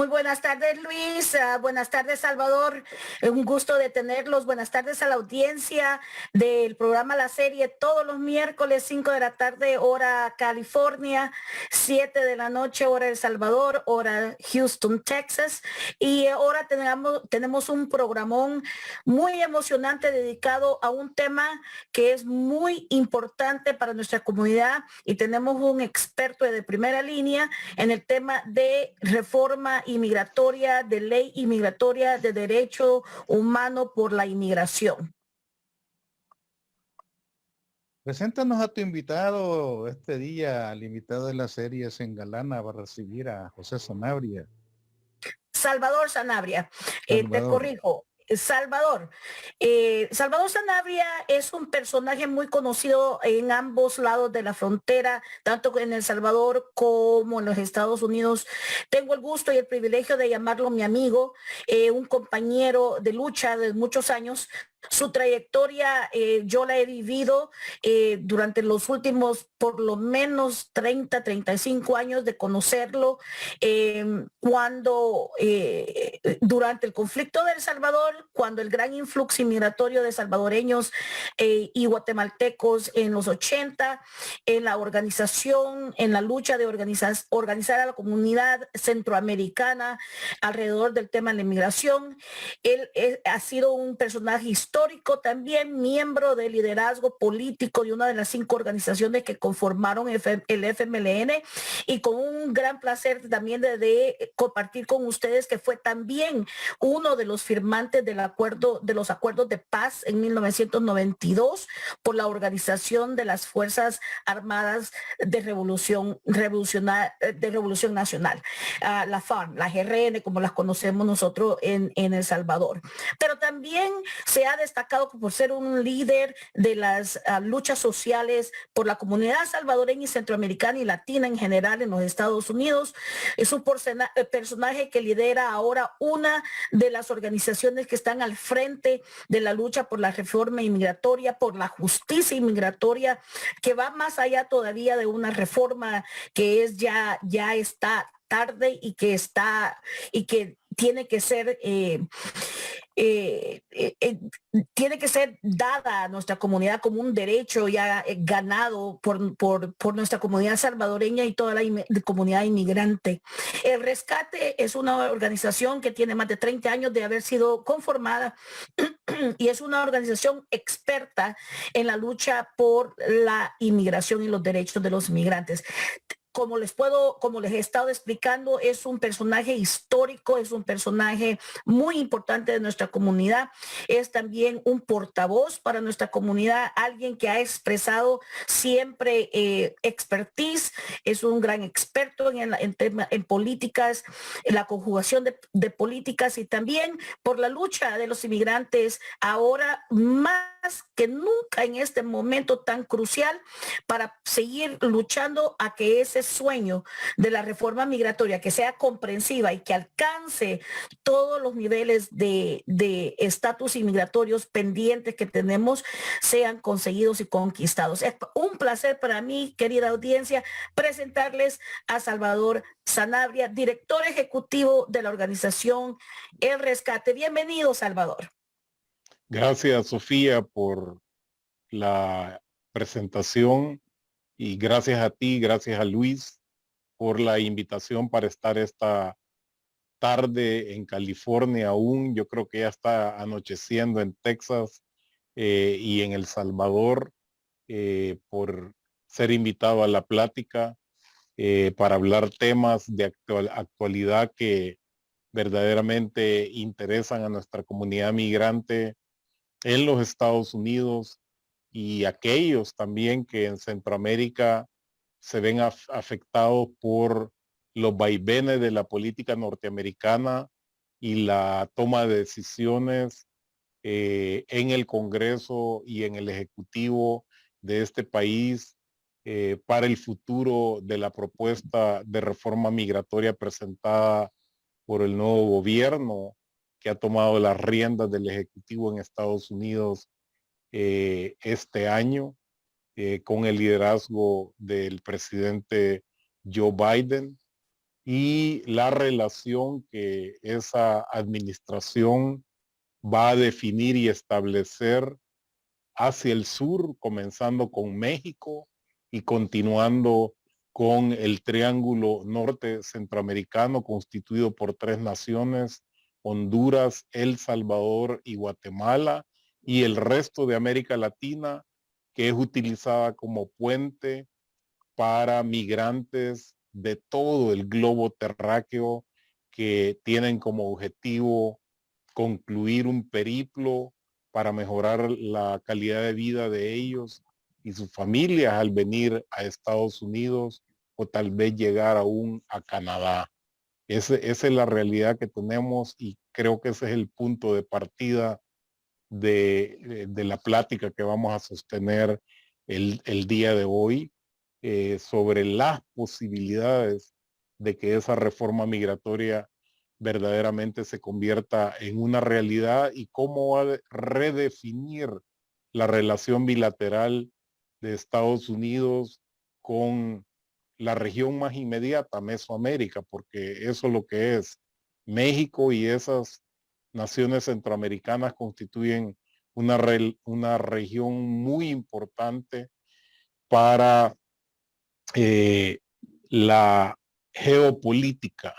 Muy buenas tardes, Luis. Buenas tardes, Salvador. Un gusto de tenerlos. Buenas tardes a la audiencia del programa La Serie todos los miércoles, 5 de la tarde, hora California, 7 de la noche, hora El Salvador, hora Houston, Texas. Y ahora tenemos un programón muy emocionante dedicado a un tema que es muy importante para nuestra comunidad y tenemos un experto de primera línea en el tema de reforma inmigratoria, de ley inmigratoria, de derecho humano por la inmigración. Preséntanos a tu invitado este día. El invitado de la serie se engalana, va a recibir a José Sanabria. Salvador Sanabria, te Salvador. corrijo. Salvador. Salvador Sanabria es un personaje muy conocido en ambos lados de la frontera, tanto en El Salvador como en los Estados Unidos. Tengo el gusto y el privilegio de llamarlo mi amigo, un compañero de lucha de muchos años. Su trayectoria yo la he vivido durante los últimos por lo menos 35 años de conocerlo, durante el conflicto de El Salvador, cuando el gran influjo inmigratorio de salvadoreños y guatemaltecos en los 80, en la organización, en la lucha de organizar a la comunidad centroamericana alrededor del tema de la inmigración. Él ha sido un personaje histórico, también miembro del liderazgo político de una de las 5 organizaciones que conformaron el FMLN, y con un gran placer también de compartir con ustedes que fue también uno de los firmantes de los acuerdos de paz en 1992 por la Organización de las Fuerzas Armadas de Revolución Nacional, la FARC, la GRN, como las conocemos nosotros en El Salvador. Pero también se ha destacado por ser un líder de las luchas sociales por la comunidad salvadoreña y centroamericana y latina en general en los Estados Unidos. Es un personaje que lidera ahora una de las organizaciones que están al frente de la lucha por la reforma inmigratoria, por la justicia inmigratoria, que va más allá todavía de una reforma que es ya está tarde y que tiene que ser tiene que ser dada a nuestra comunidad como un derecho ya ganado por nuestra comunidad salvadoreña y toda la comunidad inmigrante. El Rescate es una organización que tiene más de 30 años de haber sido conformada y es una organización experta en la lucha por la inmigración y los derechos de los inmigrantes. Como les he estado explicando, es un personaje histórico, es un personaje muy importante de nuestra comunidad, es también un portavoz para nuestra comunidad, alguien que ha expresado siempre expertise, es un gran experto en políticas, en la conjugación de políticas y también por la lucha de los inmigrantes, ahora más que nunca en este momento tan crucial para seguir luchando a que ese sueño de la reforma migratoria que sea comprensiva y que alcance todos los niveles de estatus inmigratorios pendientes que tenemos sean conseguidos y conquistados. Es un placer para mí, querida audiencia, presentarles a Salvador Sanabria, director ejecutivo de la organización El Rescate. Bienvenido, Salvador. Gracias, Sofía, por la presentación y gracias a ti, gracias a Luis por la invitación para estar esta tarde en California aún. Yo creo que ya está anocheciendo en Texas y en El Salvador, por ser invitado a la plática para hablar temas de actualidad que verdaderamente interesan a nuestra comunidad migrante en los Estados Unidos y aquellos también que en Centroamérica se ven afectados por los vaivenes de la política norteamericana y la toma de decisiones en el Congreso y en el Ejecutivo de este país para el futuro de la propuesta de reforma migratoria presentada por el nuevo gobierno que ha tomado las riendas del Ejecutivo en Estados Unidos este año, con el liderazgo del presidente Joe Biden. y la relación que esa administración va a definir y establecer hacia el sur, comenzando con México y continuando con el triángulo norte centroamericano constituido por 3 naciones, Honduras, El Salvador y Guatemala, y el resto de América Latina, que es utilizada como puente para migrantes de todo el globo terráqueo que tienen como objetivo concluir un periplo para mejorar la calidad de vida de ellos y sus familias al venir a Estados Unidos o tal vez llegar aún a Canadá. Esa es la realidad que tenemos y creo que ese es el punto de partida de la plática que vamos a sostener el día de hoy sobre las posibilidades de que esa reforma migratoria verdaderamente se convierta en una realidad y cómo va a redefinir la relación bilateral de Estados Unidos con la región más inmediata, Mesoamérica, porque eso es lo que es. México y esas naciones centroamericanas constituyen una región muy importante para eh, la geopolítica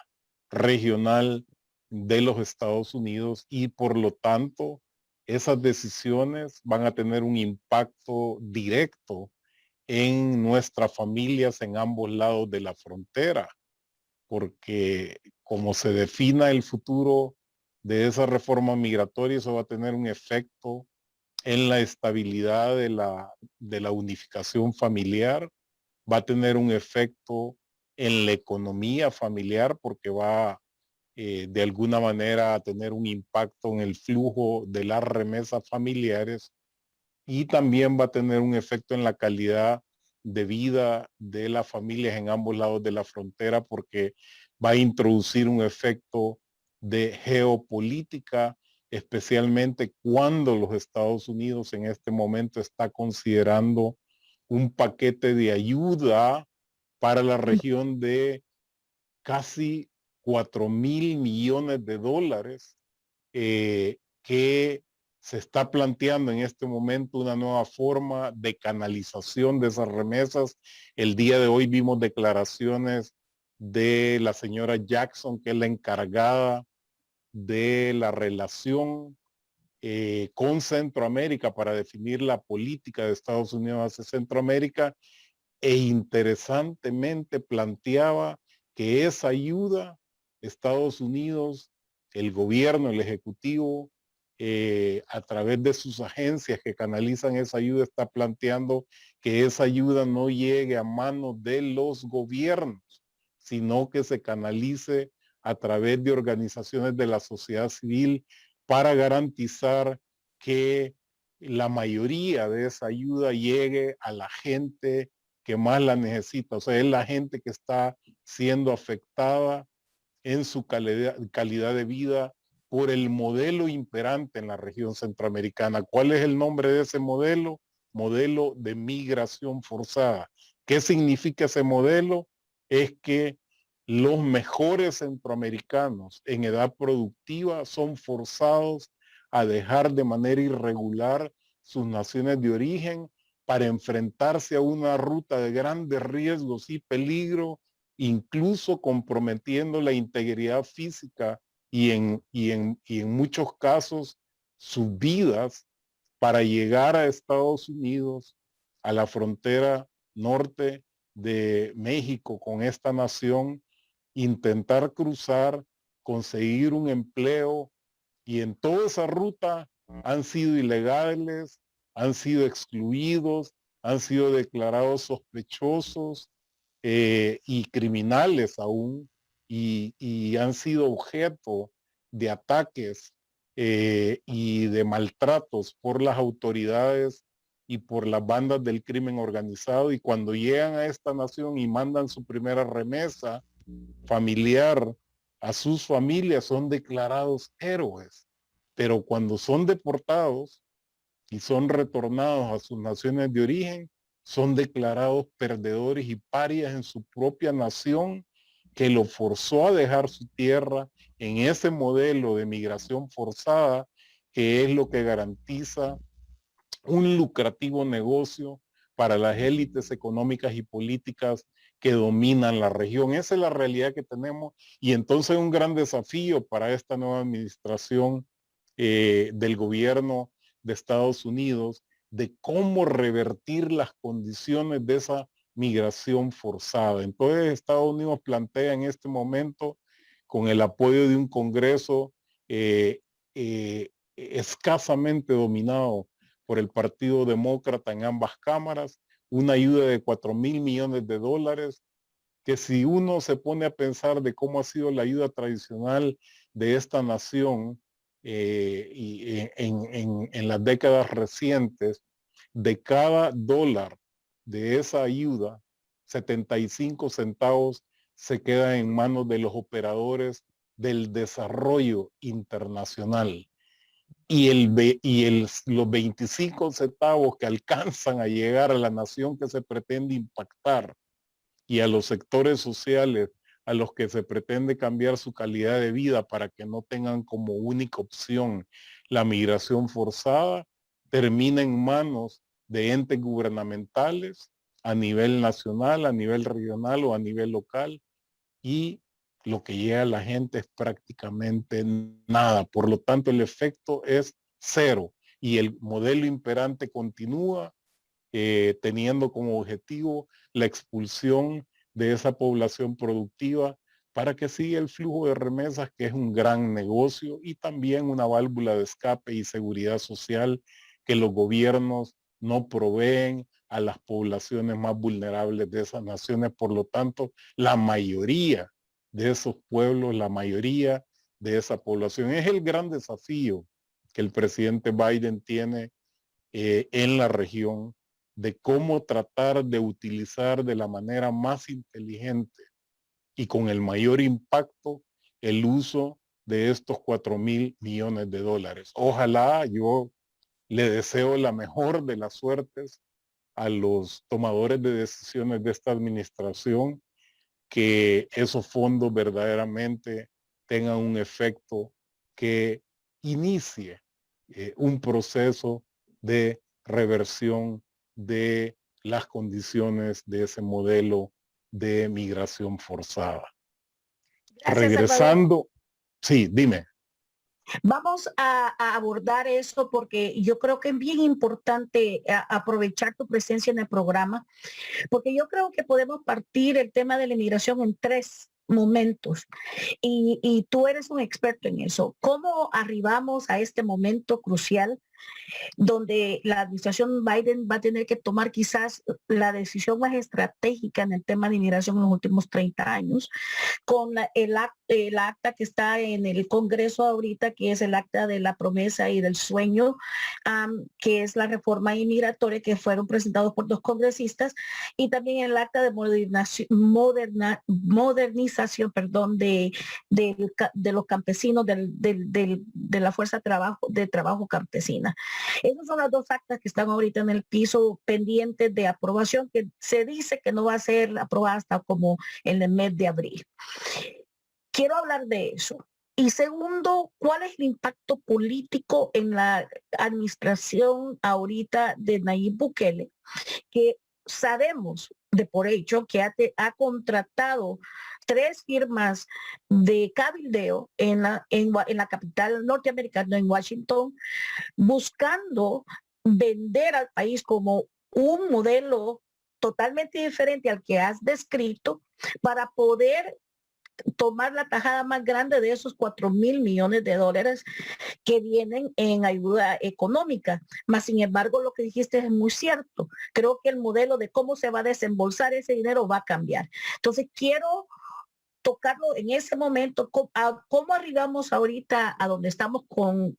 regional de los Estados Unidos y por lo tanto esas decisiones van a tener un impacto directo en nuestras familias en ambos lados de la frontera, porque como se defina el futuro de esa reforma migratoria, eso va a tener un efecto en la estabilidad de la unificación familiar, va a tener un efecto en la economía familiar porque va de alguna manera a tener un impacto en el flujo de las remesas familiares y también va a tener un efecto en la calidad de vida de las familias en ambos lados de la frontera porque va a introducir un efecto de geopolítica, especialmente cuando los Estados Unidos en este momento está considerando un paquete de ayuda para la región de casi 4.000 millones de dólares que se está planteando en este momento una nueva forma de canalización de esas remesas. El día de hoy vimos declaraciones de la señora Jackson, que es la encargada de la relación con Centroamérica para definir la política de Estados Unidos hacia Centroamérica, e interesantemente planteaba que esa ayuda, Estados Unidos, el gobierno, el ejecutivo, a través de sus agencias que canalizan esa ayuda, está planteando que esa ayuda no llegue a manos de los gobiernos, sino que se canalice a través de organizaciones de la sociedad civil para garantizar que la mayoría de esa ayuda llegue a la gente que más la necesita. O sea, es la gente que está siendo afectada en su calidad de vida por el modelo imperante en la región centroamericana. ¿Cuál es el nombre de ese modelo? Modelo de migración forzada. ¿Qué significa ese modelo? Es que los mejores centroamericanos en edad productiva son forzados a dejar de manera irregular sus naciones de origen para enfrentarse a una ruta de grandes riesgos y peligro, incluso comprometiendo la integridad física y en muchos casos sus vidas para llegar a Estados Unidos, a la frontera norte de México con esta nación, intentar cruzar, conseguir un empleo, y en toda esa ruta han sido ilegales, han sido excluidos, han sido declarados sospechosos y criminales aún, y han sido objeto de ataques y de maltratos por las autoridades y por las bandas del crimen organizado. Y cuando llegan a esta nación y mandan su primera remesa familiar a sus familias, son declarados héroes. Pero cuando son deportados y son retornados a sus naciones de origen, son declarados perdedores y parias en su propia nación que lo forzó a dejar su tierra en ese modelo de migración forzada, que es lo que garantiza un lucrativo negocio para las élites económicas y políticas que dominan la región. Esa es la realidad que tenemos y entonces un gran desafío para esta nueva administración del gobierno de Estados Unidos de cómo revertir las condiciones de esa migración forzada. Entonces Estados Unidos plantea en este momento, con el apoyo de un Congreso escasamente dominado por el Partido Demócrata en ambas cámaras, una ayuda de 4.000 millones de dólares, que si uno se pone a pensar de cómo ha sido la ayuda tradicional de esta nación y en las décadas recientes, de cada dólar de esa ayuda, 75 centavos se queda en manos de los operadores del desarrollo internacional los 25 centavos que alcanzan a llegar a la nación que se pretende impactar y a los sectores sociales a los que se pretende cambiar su calidad de vida para que no tengan como única opción la migración forzada, termina en manos de entes gubernamentales a nivel nacional, a nivel regional o a nivel local, y lo que llega a la gente es prácticamente nada. Por lo tanto, el efecto es cero y el modelo imperante continúa teniendo como objetivo la expulsión de esa población productiva para que siga el flujo de remesas, que es un gran negocio y también una válvula de escape y seguridad social que los gobiernos no proveen a las poblaciones más vulnerables de esas naciones. Por lo tanto, la mayoría de esos pueblos, la mayoría de esa población, es el gran desafío que el presidente Biden tiene en la región, de cómo tratar de utilizar de la manera más inteligente y con el mayor impacto el uso de estos 4.000 millones de dólares. Ojalá, yo le deseo la mejor de las suertes a los tomadores de decisiones de esta administración, que esos fondos verdaderamente tengan un efecto que inicie un proceso de reversión de las condiciones de ese modelo de migración forzada. Gracias, Salvador. Regresando, sí, dime. Vamos a abordar eso porque yo creo que es bien importante aprovechar tu presencia en el programa, porque yo creo que podemos partir el tema de la inmigración en tres momentos y tú eres un experto en eso. ¿Cómo arribamos a este momento crucial donde la administración Biden va a tener que tomar quizás la decisión más estratégica en el tema de inmigración en los últimos 30 años, con el acta que está en el Congreso ahorita, que es el acta de la promesa y del sueño, que es la reforma inmigratoria que fueron presentados por dos congresistas, y también el acta de modernización, perdón, de los campesinos, de la fuerza de trabajo campesina. Esas son las dos actas que están ahorita en el piso pendientes de aprobación, que se dice que no va a ser aprobada hasta como en el mes de abril. Quiero hablar de eso. Y segundo, ¿cuál es el impacto político en la administración ahorita de Nayib Bukele? Que sabemos de por hecho que ha contratado 3 firmas de cabildeo en la capital norteamericana, en Washington, buscando vender al país como un modelo totalmente diferente al que has descrito para poder tomar la tajada más grande de esos 4.000 millones de dólares que vienen en ayuda económica. Mas, sin embargo, lo que dijiste es muy cierto. Creo que el modelo de cómo se va a desembolsar ese dinero va a cambiar. Entonces, quiero tocarlo en ese momento, cómo arribamos ahorita a donde estamos con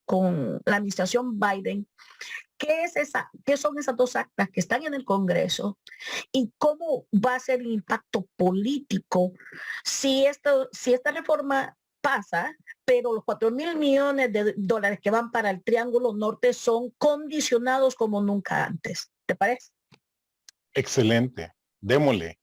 la administración Biden. ¿Qué son esas dos actas que están en el Congreso y cómo va a ser el impacto político si esta reforma pasa, pero los 4.000 millones de dólares que van para el Triángulo Norte son condicionados como nunca antes? ¿Te parece? Excelente, démosle.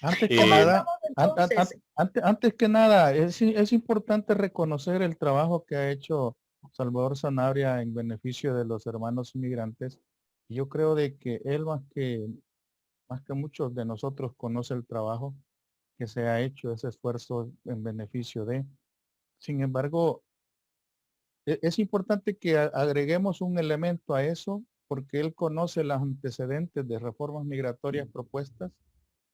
Antes que nada, Comenzamos entonces. antes que nada, es importante reconocer el trabajo que ha hecho Salvador Sanabria en beneficio de los hermanos inmigrantes. Yo creo de que él más que muchos de nosotros conoce el trabajo que se ha hecho, ese esfuerzo en beneficio de. Sin embargo, es importante que agreguemos un elemento a eso porque él conoce los antecedentes de reformas migratorias propuestas,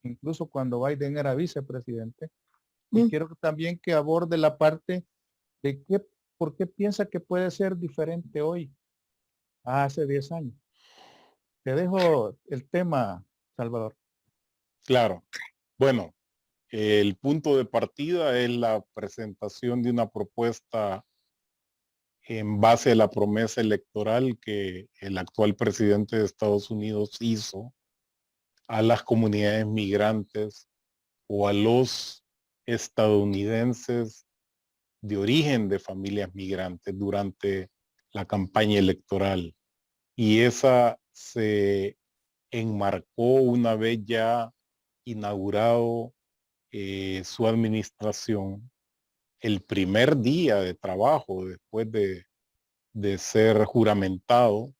incluso cuando Biden era vicepresidente. Y Mm. quiero también que aborde la parte de por qué piensa que puede ser diferente hoy a hace 10 años. Te dejo el tema, Salvador. Claro. Bueno, el punto de partida es la presentación de una propuesta en base a la promesa electoral que el actual presidente de Estados Unidos hizo a las comunidades migrantes o a los estadounidenses de origen de familias migrantes durante la campaña electoral. Y esa se enmarcó una vez ya inaugurado su administración, el primer día de trabajo después de ser juramentado,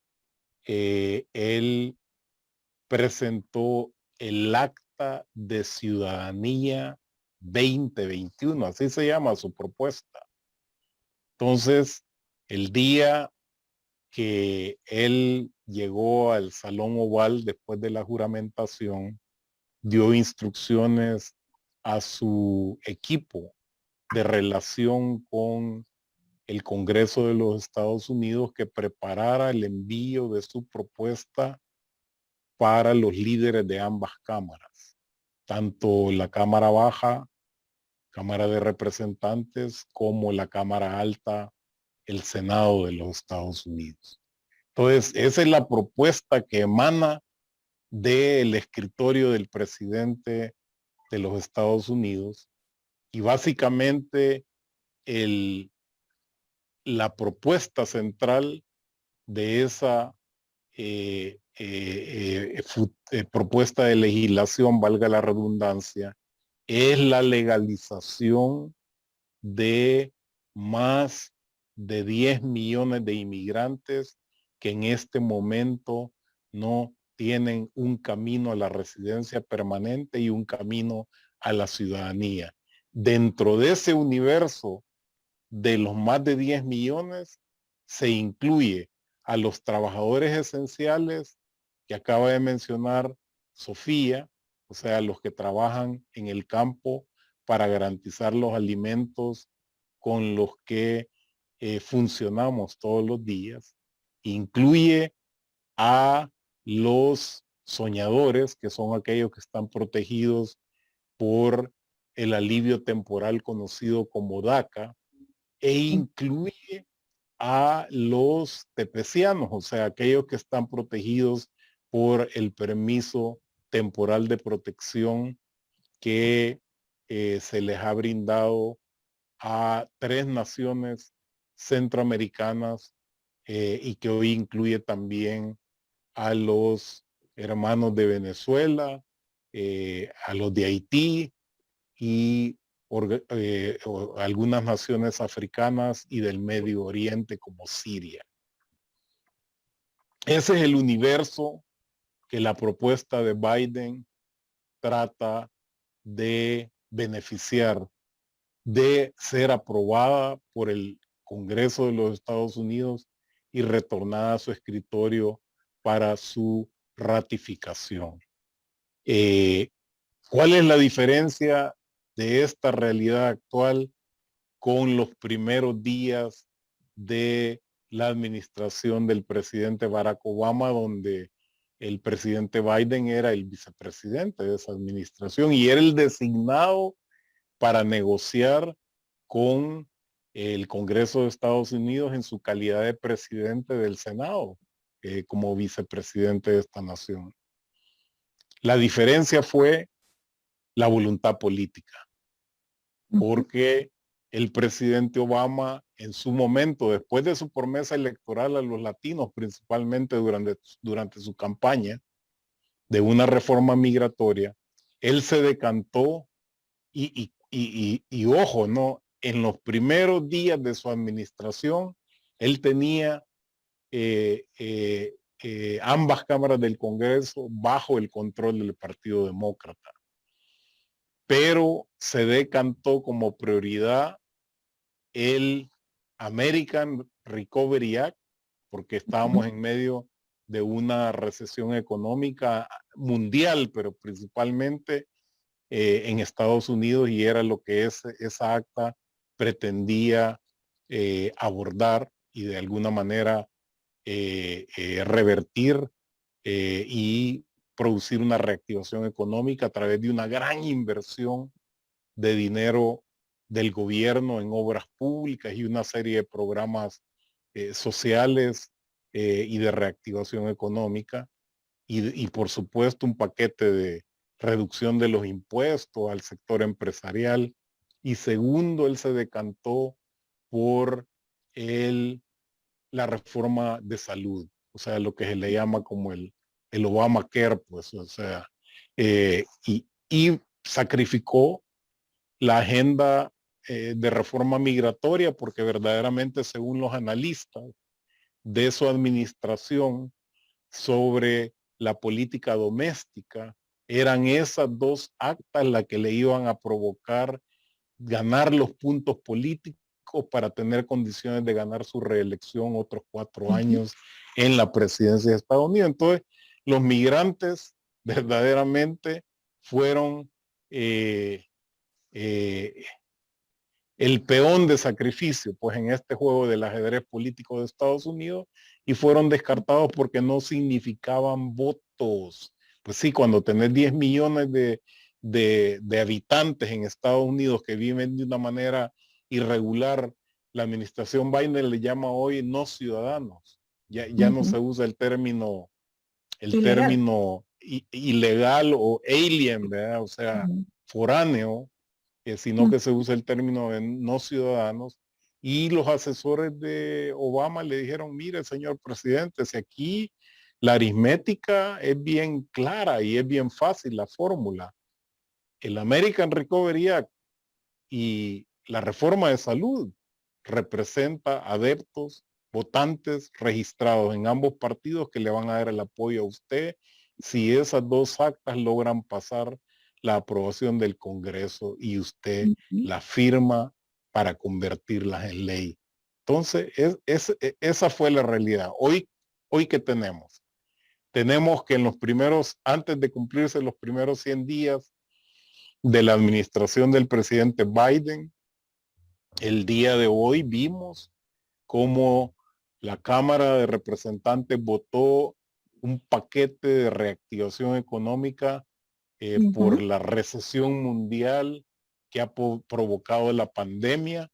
él presentó el acta de ciudadanía 2021, así se llama su propuesta. Entonces, el día que él llegó al Salón Oval después de la juramentación, dio instrucciones a su equipo de relación con el Congreso de los Estados Unidos que preparara el envío de su propuesta para los líderes de ambas cámaras, tanto la Cámara Baja, Cámara de Representantes, como la Cámara Alta, el Senado de los Estados Unidos. Entonces, esa es la propuesta que emana del escritorio del presidente de los Estados Unidos y básicamente la propuesta central de esa propuesta de legislación, valga la redundancia, es la legalización de más de 10 millones de inmigrantes que en este momento no tienen un camino a la residencia permanente y un camino a la ciudadanía. Dentro de ese universo de los más de 10 millones se incluye a los trabajadores esenciales que acaba de mencionar Sofía, o sea, los que trabajan en el campo para garantizar los alimentos con los que funcionamos todos los días. Incluye a los soñadores, que son aquellos que están protegidos por el alivio temporal conocido como DACA, e incluye a los tepecianos, o sea, aquellos que están protegidos por el permiso temporal de protección que se les ha brindado a 3 naciones centroamericanas y que hoy incluye también a los hermanos de Venezuela, a los de Haití y algunas naciones africanas y del Medio Oriente como Siria. Ese es el universo que la propuesta de Biden trata de beneficiar, de ser aprobada por el Congreso de los Estados Unidos y retornada a su escritorio para su ratificación. ¿Cuál es la diferencia de esta realidad actual con los primeros días de la administración del presidente Barack Obama, donde el presidente Biden era el vicepresidente de esa administración y era el designado para negociar con el Congreso de Estados Unidos en su calidad de presidente del Senado, como vicepresidente de esta nación? La diferencia fue la voluntad política, porque el presidente Obama en su momento, después de su promesa electoral a los latinos, principalmente durante su campaña de una reforma migratoria, él se decantó y ojo, ¿no? En los primeros días de su administración, él tenía ambas cámaras del Congreso bajo el control del Partido Demócrata, pero se decantó como prioridad el American Recovery Act, porque estábamos en medio de una recesión económica mundial, pero principalmente en Estados Unidos, y era lo que esa acta pretendía abordar y de alguna manera revertir y producir una reactivación económica a través de una gran inversión de dinero del gobierno en obras públicas y una serie de programas sociales y de reactivación económica y por supuesto un paquete de reducción de los impuestos al sector empresarial. Y segundo, él se decantó por la reforma de salud, o sea, lo que se le llama como el Obamacare, pues, o sea, y sacrificó la agenda de reforma migratoria, porque verdaderamente, según los analistas de su administración sobre la política doméstica, eran esas dos actas las que le iban a provocar ganar los puntos políticos para tener condiciones de ganar su reelección otros 4 años en la presidencia de Estados Unidos. Entonces, los migrantes verdaderamente fueron el peón de sacrificio, pues en este juego del ajedrez político de Estados Unidos, y fueron descartados porque no significaban votos. Pues sí, cuando tenés 10 millones de habitantes en Estados Unidos que viven de una manera irregular, la administración Biden le llama hoy no ciudadanos. Ya no se usa el término ilegal o alien, ¿verdad? O sea, foráneo, sino que se usa el término de no ciudadanos. Y los asesores de Obama le dijeron, mire, señor presidente, si aquí la aritmética es bien clara y es bien fácil la fórmula. El American Recovery Act y la reforma de salud representa adeptos, votantes registrados en ambos partidos que le van a dar el apoyo a usted si esas dos actas logran pasar la aprobación del Congreso y usted la firma para convertirlas en ley. Entonces, esa fue la realidad. Hoy ¿qué tenemos? Tenemos que antes de cumplirse los primeros 100 días de la administración del presidente Biden, el día de hoy vimos cómo la Cámara de Representantes votó un paquete de reactivación económica por la recesión mundial que ha provocado la pandemia.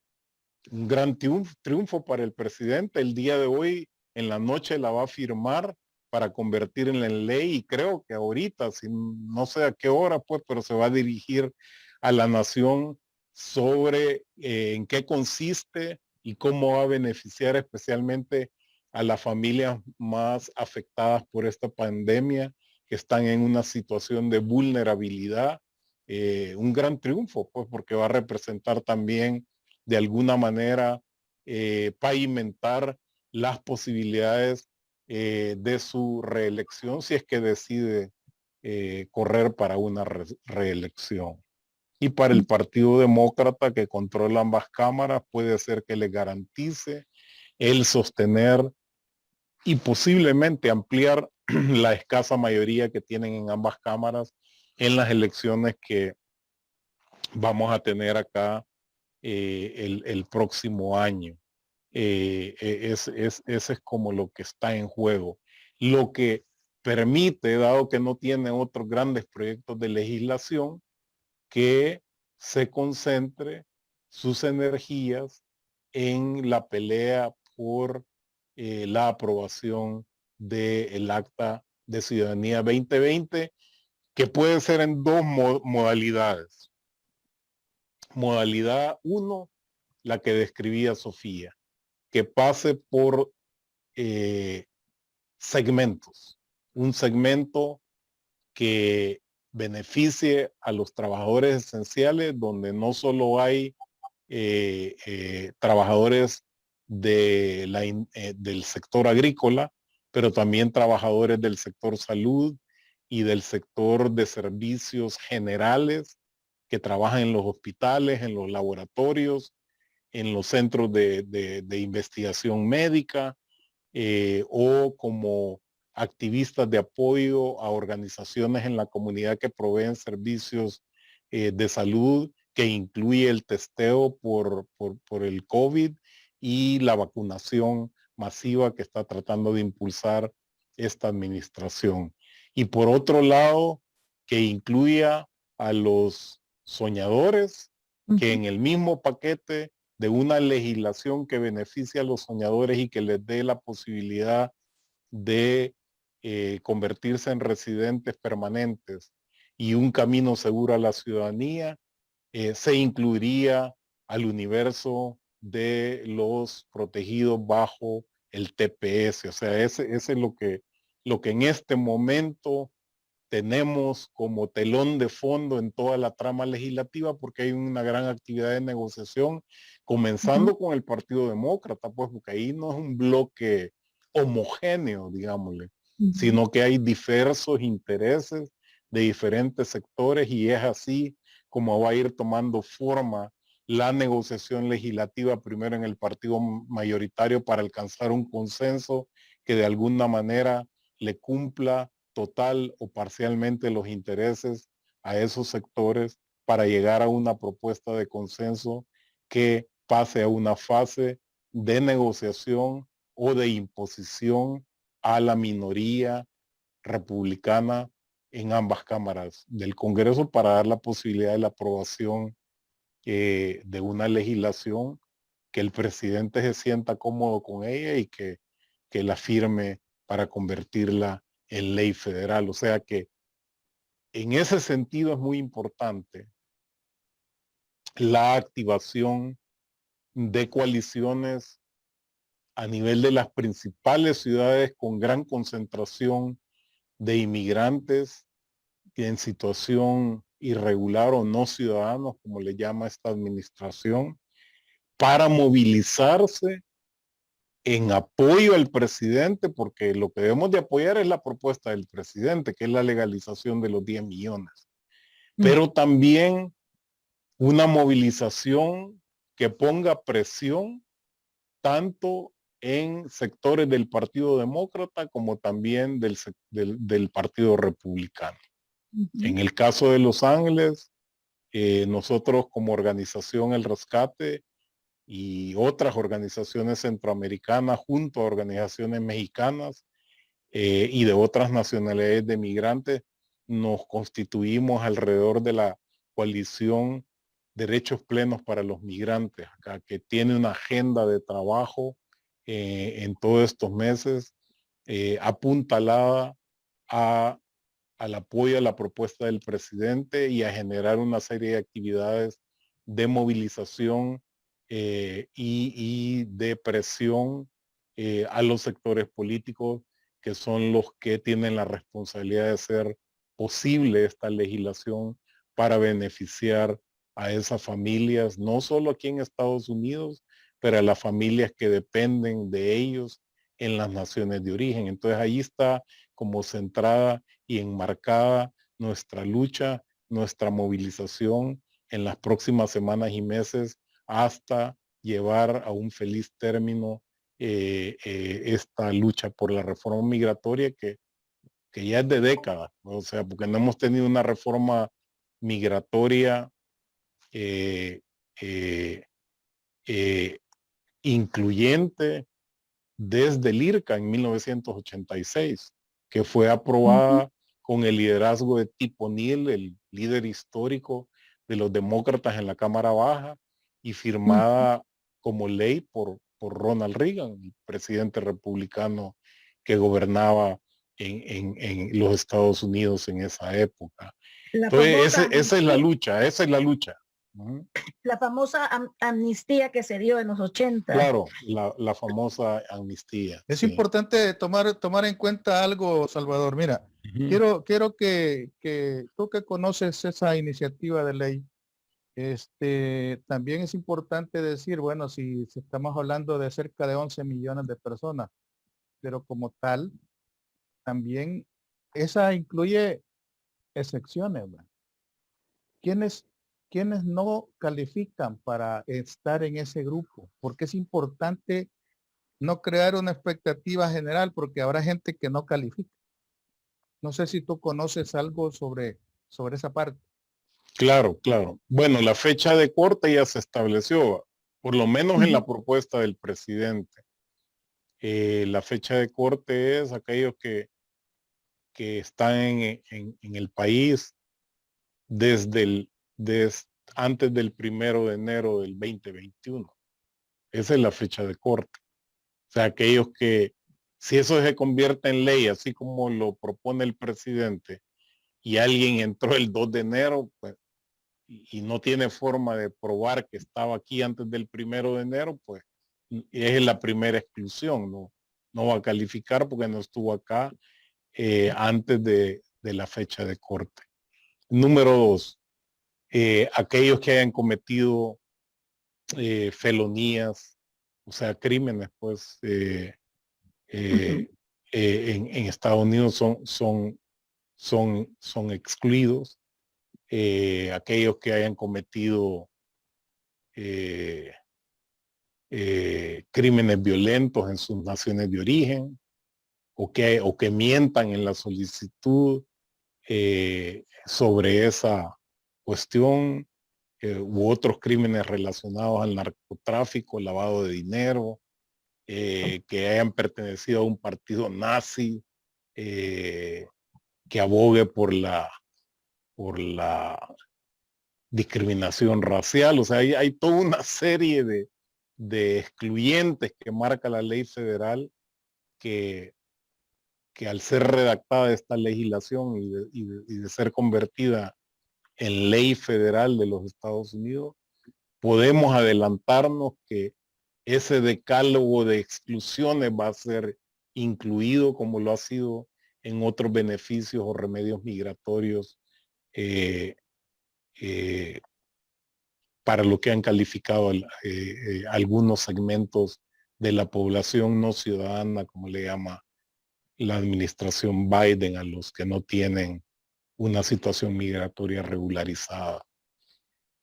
Un gran triunfo para el presidente. El día de hoy, en la noche, la va a firmar para convertirla en ley, y creo que ahorita, no sé a qué hora, pues, pero se va a dirigir a la nación sobre en qué consiste y cómo va a beneficiar especialmente a las familias más afectadas por esta pandemia, que están en una situación de vulnerabilidad. Un gran triunfo, pues, porque va a representar también de alguna manera pavimentar las posibilidades de su reelección si es que decide correr para una reelección. Y para el Partido Demócrata, que controla ambas cámaras, puede ser que le garantice el sostener y posiblemente ampliar la escasa mayoría que tienen en ambas cámaras en las elecciones que vamos a tener acá el próximo año. Ese es como lo que está en juego. Lo que permite, dado que no tiene otros grandes proyectos de legislación, que se concentre sus energías en la pelea por la aprobación del Acta de Ciudadanía 2020, que puede ser en dos modalidades. Modalidad 1, la que describía Sofía, que pase por segmentos. Un segmento que beneficie a los trabajadores esenciales, donde no solo hay trabajadores del sector agrícola, pero también trabajadores del sector salud y del sector de servicios generales que trabajan en los hospitales, en los laboratorios, en los centros de investigación médica, o como activistas de apoyo a organizaciones en la comunidad que proveen servicios de salud, que incluye el testeo por el COVID y la vacunación masiva que está tratando de impulsar esta administración. Y por otro lado, que incluya a los soñadores, que en el mismo paquete de una legislación que beneficie a los soñadores y que les dé la posibilidad de convertirse en residentes permanentes y un camino seguro a la ciudadanía, se incluiría al universo de los protegidos bajo el TPS. O sea, ese es lo que en este momento tenemos como telón de fondo en toda la trama legislativa, porque hay una gran actividad de negociación, comenzando con el Partido Demócrata, pues porque ahí no es un bloque homogéneo, digámosle, sino que hay diversos intereses de diferentes sectores, y es así como va a ir tomando forma la negociación legislativa, primero en el partido mayoritario, para alcanzar un consenso que de alguna manera le cumpla total o parcialmente los intereses a esos sectores, para llegar a una propuesta de consenso que pase a una fase de negociación o de imposición a la minoría republicana en ambas cámaras del Congreso, para dar la posibilidad de la aprobación de una legislación que el presidente se sienta cómodo con ella y que la firme para convertirla en ley federal. O sea que en ese sentido es muy importante la activación de coaliciones a nivel de las principales ciudades con gran concentración de inmigrantes en situación irregular o no ciudadanos, como le llama esta administración, para movilizarse en apoyo al presidente, porque lo que debemos de apoyar es la propuesta del presidente, que es la legalización de los 10 millones. Pero también una movilización que ponga presión tanto en sectores del Partido Demócrata como también del Partido Republicano. En el caso de Los Ángeles, nosotros como organización El Rescate y otras organizaciones centroamericanas, junto a organizaciones mexicanas y de otras nacionalidades de migrantes, nos constituimos alrededor de la coalición Derechos Plenos para los Migrantes, acá, que tiene una agenda de trabajo en todos estos meses apuntalada al apoyo a la propuesta del presidente y a generar una serie de actividades de movilización y de presión a los sectores políticos, que son los que tienen la responsabilidad de hacer posible esta legislación para beneficiar a esas familias, no solo aquí en Estados Unidos, pero a las familias que dependen de ellos en las naciones de origen. Entonces ahí está como centrada y enmarcada nuestra lucha, nuestra movilización en las próximas semanas y meses, hasta llevar a un feliz término esta lucha por la reforma migratoria que ya es de décadas, ¿no? O sea, porque no hemos tenido una reforma migratoria eh, eh, eh, incluyente desde el IRCA en 1986, que fue aprobada con el liderazgo de Tip O'Neill, el líder histórico de los demócratas en la Cámara Baja, y firmada como ley por Ronald Reagan, el presidente republicano que gobernaba en los Estados Unidos en esa época. Entonces, esa es la lucha, esa es la lucha. Ujú. La famosa amnistía que se dio en los 80. Claro, la famosa amnistía. Es sí. importante tomar en cuenta algo, Salvador. Mira, Ujú. quiero que tú que conoces esa iniciativa de ley, también es importante decir, bueno, si estamos hablando de cerca de 11 millones de personas, pero como tal, también esa incluye excepciones, ¿verdad? ¿Quiénes, quiénes no califican para estar en ese grupo? Porque es importante no crear una expectativa general, porque habrá gente que no califica. No sé si tú conoces algo sobre esa parte. Claro, claro. Bueno, la fecha de corte ya se estableció, por lo menos en la propuesta del presidente. La fecha de corte es aquellos que están en el país desde antes del 1 de enero del 2021. Esa es la fecha de corte. O sea, aquellos que, si eso se convierte en ley, así como lo propone el presidente, y alguien entró el 2 de enero, pues, y no tiene forma de probar que estaba aquí antes del 1 de enero, pues es la primera exclusión, no va a calificar porque no estuvo acá antes de la fecha de corte. Número 2, aquellos que hayan cometido felonías, o sea, crímenes, pues, en Estados Unidos son excluidos. Aquellos que hayan cometido eh, crímenes violentos en sus naciones de origen, o que mientan en la solicitud sobre esa cuestión, u otros crímenes relacionados al narcotráfico, lavado de dinero, que hayan pertenecido a un partido nazi, que abogue por la discriminación racial. O sea, hay toda una serie de excluyentes que marca la ley federal que, que al ser redactada esta legislación y de ser convertida en ley federal de los Estados Unidos, podemos adelantarnos que ese decálogo de exclusiones va a ser incluido como lo ha sido en otros beneficios o remedios migratorios eh, eh, para lo que han calificado algunos segmentos de la población no ciudadana, como le llama la administración Biden, a los que no tienen una situación migratoria regularizada.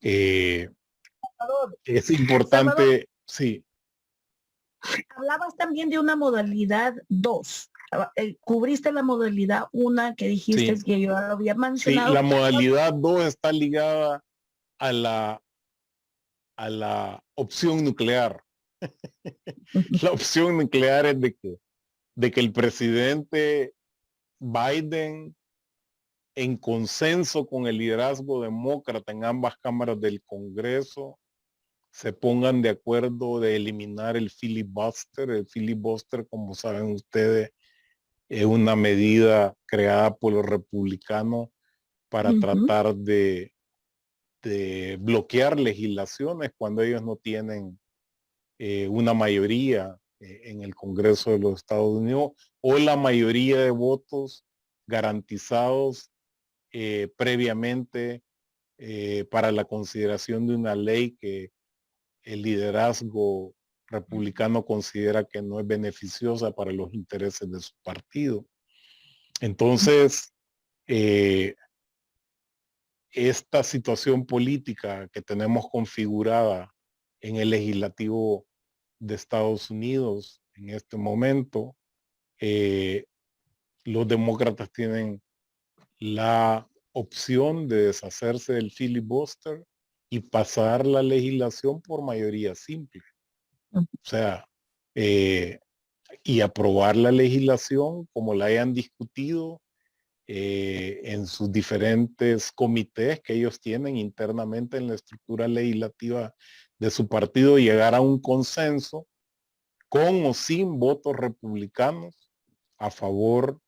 Salvador, Es Salvador, importante, sí. hablabas también de una modalidad 2. Cubriste la modalidad 1 que dijiste Sí, que yo lo había sí, mencionado. la modalidad 2 está ligada a la opción nuclear. La opción nuclear es de que el presidente Biden, en consenso con el liderazgo demócrata en ambas cámaras del Congreso, se pongan de acuerdo de eliminar el filibuster. El filibuster, como saben ustedes, es una medida creada por los republicanos para tratar de bloquear legislaciones cuando ellos no tienen una mayoría en el Congreso de los Estados Unidos, o la mayoría de votos garantizados previamente para la consideración de una ley que el liderazgo republicano considera que no es beneficiosa para los intereses de su partido. Entonces, esta situación política que tenemos configurada en el legislativo de Estados Unidos en este momento, eh, los demócratas tienen la opción de deshacerse del filibuster y pasar la legislación por mayoría simple. O sea, y aprobar la legislación como la hayan discutido en sus diferentes comités que ellos tienen internamente en la estructura legislativa de su partido, llegar a un consenso con o sin votos republicanos a favor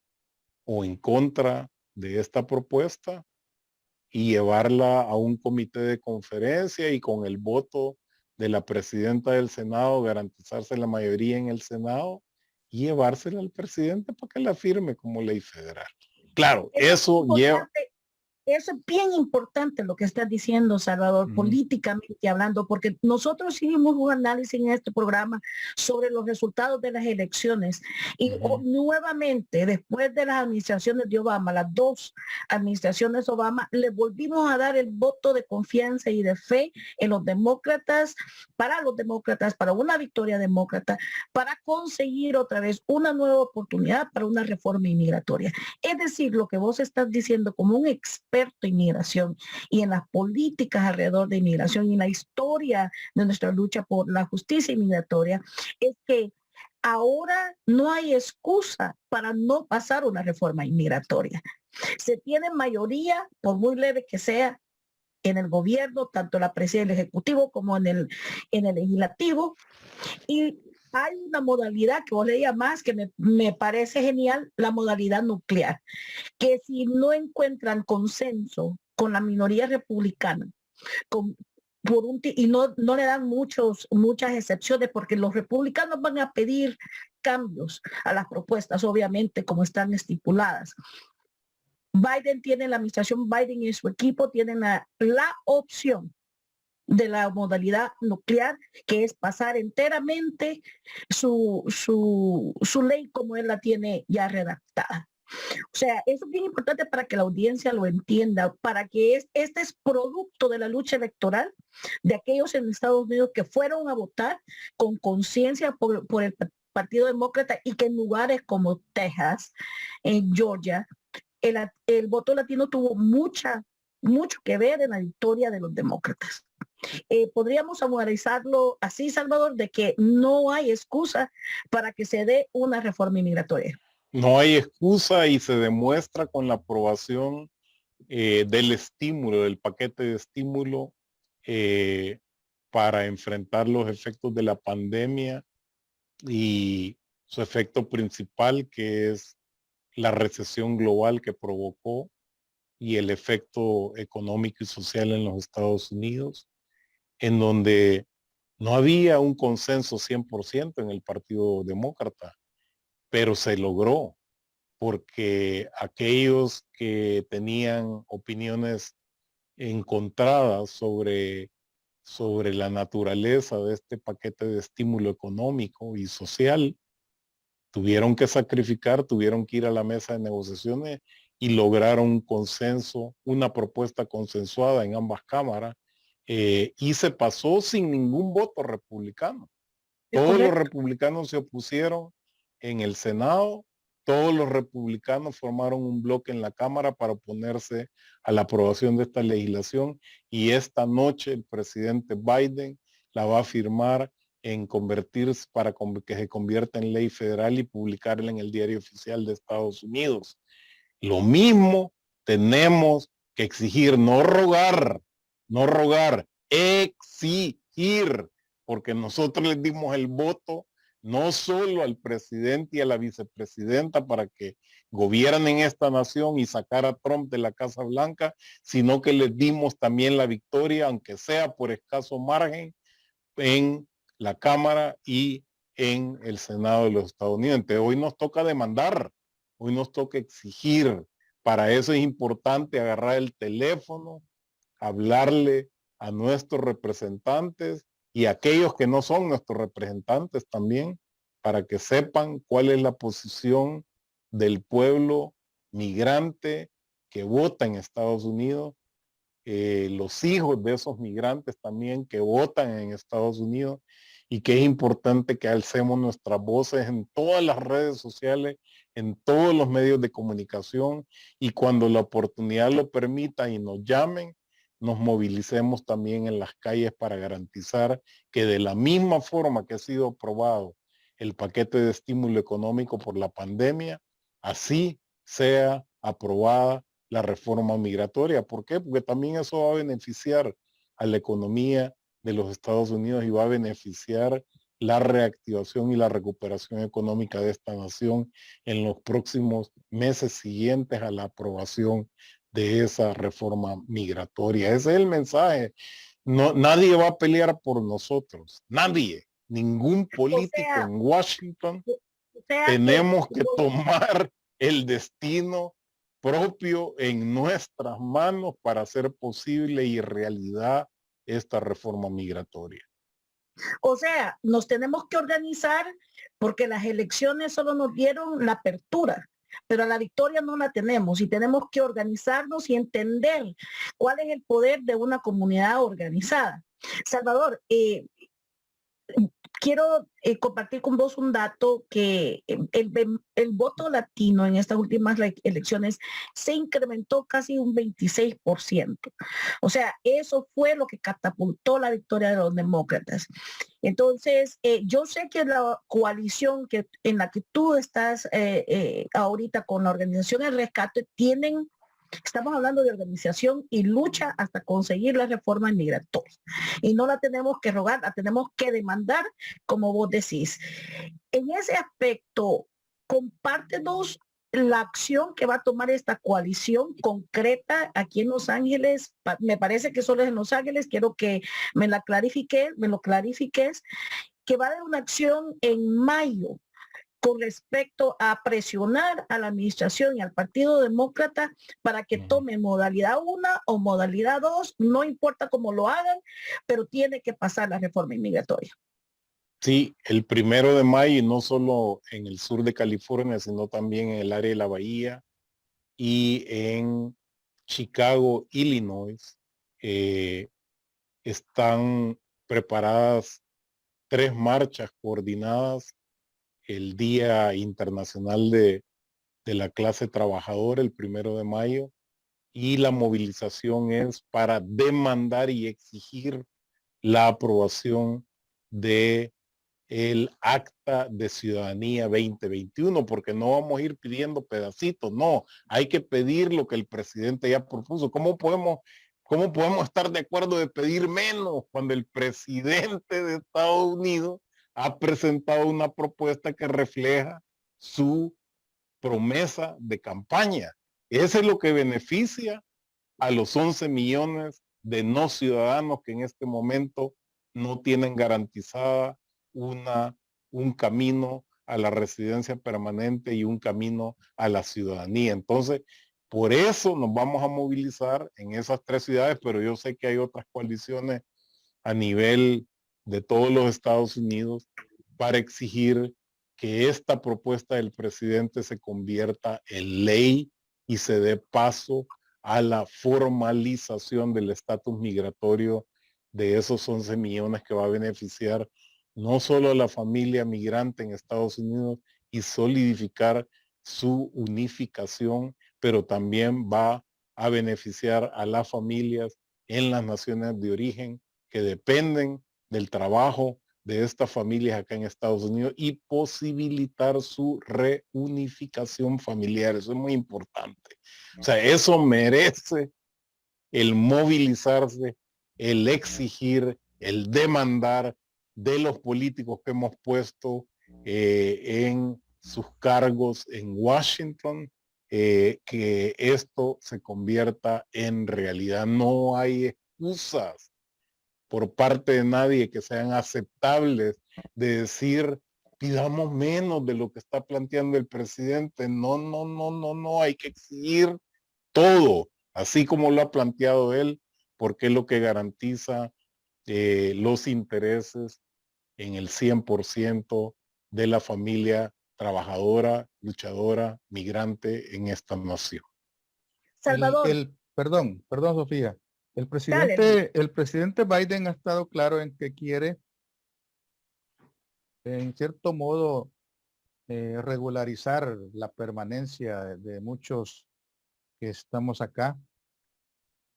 o en contra de esta propuesta, y llevarla a un comité de conferencia y con el voto de la presidenta del Senado, garantizarse la mayoría en el Senado y llevársela al presidente para que la firme como ley federal. Claro, eso lleva... Eso es bien importante lo que estás diciendo, Salvador, políticamente hablando, porque nosotros hicimos un análisis en este programa sobre los resultados de las elecciones y nuevamente, después de las administraciones de Obama, las dos administraciones de Obama, le volvimos a dar el voto de confianza y de fe en los demócratas, para una victoria demócrata, para conseguir otra vez una nueva oportunidad para una reforma inmigratoria. Es decir, lo que vos estás diciendo como un experto en inmigración y en las políticas alrededor de inmigración y en la historia de nuestra lucha por la justicia inmigratoria, es que ahora no hay excusa para no pasar una reforma inmigratoria. Se tiene mayoría, por muy leve que sea, en el gobierno, tanto la presidencia del Ejecutivo como en el Legislativo, y hay una modalidad que vos le llamás que me parece genial, la modalidad nuclear, que si no encuentran consenso con la minoría republicana, y no le dan muchas excepciones, porque los republicanos van a pedir cambios a las propuestas, obviamente, como están estipuladas. La administración Biden y su equipo tienen la opción de la modalidad nuclear, que es pasar enteramente su ley como él la tiene ya redactada. O sea, eso es bien importante para que la audiencia lo entienda, para que este es producto de la lucha electoral de aquellos en Estados Unidos que fueron a votar con conciencia por el Partido Demócrata, y que en lugares como Texas, en Georgia, el voto latino tuvo mucho que ver en la victoria de los demócratas. Podríamos analizarlo así, Salvador, de que no hay excusa para que se dé una reforma inmigratoria. No hay excusa y se demuestra con la aprobación del estímulo, del paquete de estímulo para enfrentar los efectos de la pandemia y su efecto principal, que es la recesión global que provocó y el efecto económico y social en los Estados Unidos, en donde no había un consenso 100% en el Partido Demócrata, pero se logró porque aquellos que tenían opiniones encontradas sobre la naturaleza de este paquete de estímulo económico y social, tuvieron que sacrificar, tuvieron que ir a la mesa de negociaciones y lograron un consenso, una propuesta consensuada en ambas cámaras, y se pasó sin ningún voto republicano. Todos los republicanos se opusieron en el Senado, todos los republicanos formaron un bloque en la Cámara para oponerse a la aprobación de esta legislación, y esta noche el presidente Biden la va a firmar en convertirse para que se convierta en ley federal y publicarla en el Diario Oficial de Estados Unidos. Lo mismo tenemos que exigir, no rogar, exigir, porque nosotros les dimos el voto no solo al presidente y a la vicepresidenta para que gobiernen esta nación y sacar a Trump de la Casa Blanca, sino que les dimos también la victoria, aunque sea por escaso margen, en la Cámara y en el Senado de los Estados Unidos. Entonces, hoy nos toca demandar, hoy nos toca exigir. Para eso es importante agarrar el teléfono, hablarle a nuestros representantes y a aquellos que no son nuestros representantes también, para que sepan cuál es la posición del pueblo migrante que vota en Estados Unidos, los hijos de esos migrantes también que votan en Estados Unidos, y que es importante que alcemos nuestras voces en todas las redes sociales, en todos los medios de comunicación, y cuando la oportunidad lo permita y nos llamen, nos movilicemos también en las calles para garantizar que de la misma forma que ha sido aprobado el paquete de estímulo económico por la pandemia, así sea aprobada la reforma migratoria. ¿Por qué? Porque también eso va a beneficiar a la economía de los Estados Unidos y va a beneficiar la reactivación y la recuperación económica de esta nación en los próximos meses siguientes a la aprobación de esa reforma migratoria. Ese es el mensaje. No, nadie va a pelear por nosotros. Nadie. Ningún O político sea, en Washington. o sea que Tenemos que tomar el destino propio en nuestras manos para hacer posible y realidad esta reforma migratoria. O sea, nos tenemos que organizar porque las elecciones solo nos dieron la apertura, pero la victoria no la tenemos y tenemos que organizarnos y entender cuál es el poder de una comunidad organizada. Salvador, quiero compartir con vos un dato que el voto latino en estas últimas elecciones se incrementó casi un 26%. O sea, eso fue lo que catapultó la victoria de los demócratas. Entonces, yo sé que la coalición en la que tú estás ahorita con la organización El Rescate estamos hablando de organización y lucha hasta conseguir la reforma migratoria. Y no la tenemos que rogar, la tenemos que demandar, como vos decís. En ese aspecto, compártenos la acción que va a tomar esta coalición concreta aquí en Los Ángeles. Me parece que solo es en Los Ángeles. Quiero que me lo clarifiques, que va a haber una acción en mayo con respecto a presionar a la administración y al Partido Demócrata para que tome modalidad 1 o modalidad 2, no importa cómo lo hagan, pero tiene que pasar la reforma inmigratoria. Sí, el 1 de mayo, y no solo en el sur de California, sino también en el área de la Bahía y en Chicago, Illinois, están preparadas 3 marchas coordinadas: el Día Internacional de la Clase Trabajadora, el 1 de mayo, y la movilización es para demandar y exigir la aprobación de el Acta de Ciudadanía 2021, porque no vamos a ir pidiendo pedacitos, no, hay que pedir lo que el presidente ya propuso. ¿Cómo podemos estar de acuerdo de pedir menos cuando el presidente de Estados Unidos ha presentado una propuesta que refleja su promesa de campaña? Eso es lo que beneficia a los 11 millones de no ciudadanos que en este momento no tienen garantizada un camino a la residencia permanente y un camino a la ciudadanía. Entonces, por eso nos vamos a movilizar en esas 3 ciudades, pero yo sé que hay otras coaliciones a nivel de todos los Estados Unidos para exigir que esta propuesta del presidente se convierta en ley y se dé paso a la formalización del estatus migratorio de esos 11 millones, que va a beneficiar no solo a la familia migrante en Estados Unidos y solidificar su unificación, pero también va a beneficiar a las familias en las naciones de origen que dependen del trabajo de estas familias acá en Estados Unidos y posibilitar su reunificación familiar. Eso es muy importante. O sea, eso merece el movilizarse, el exigir, el demandar de los políticos que hemos puesto en sus cargos en Washington, que esto se convierta en realidad. No hay excusas por parte de nadie que sean aceptables de decir pidamos menos de lo que está planteando el presidente. No, no, no, no, no, hay que exigir todo, así como lo ha planteado él, porque es lo que garantiza los intereses en el 100% de la familia trabajadora, luchadora, migrante en esta nación. Salvador. Perdón, Sofía. El Dale. presidente Biden ha estado claro en que quiere, en cierto modo, regularizar la permanencia de muchos que estamos acá.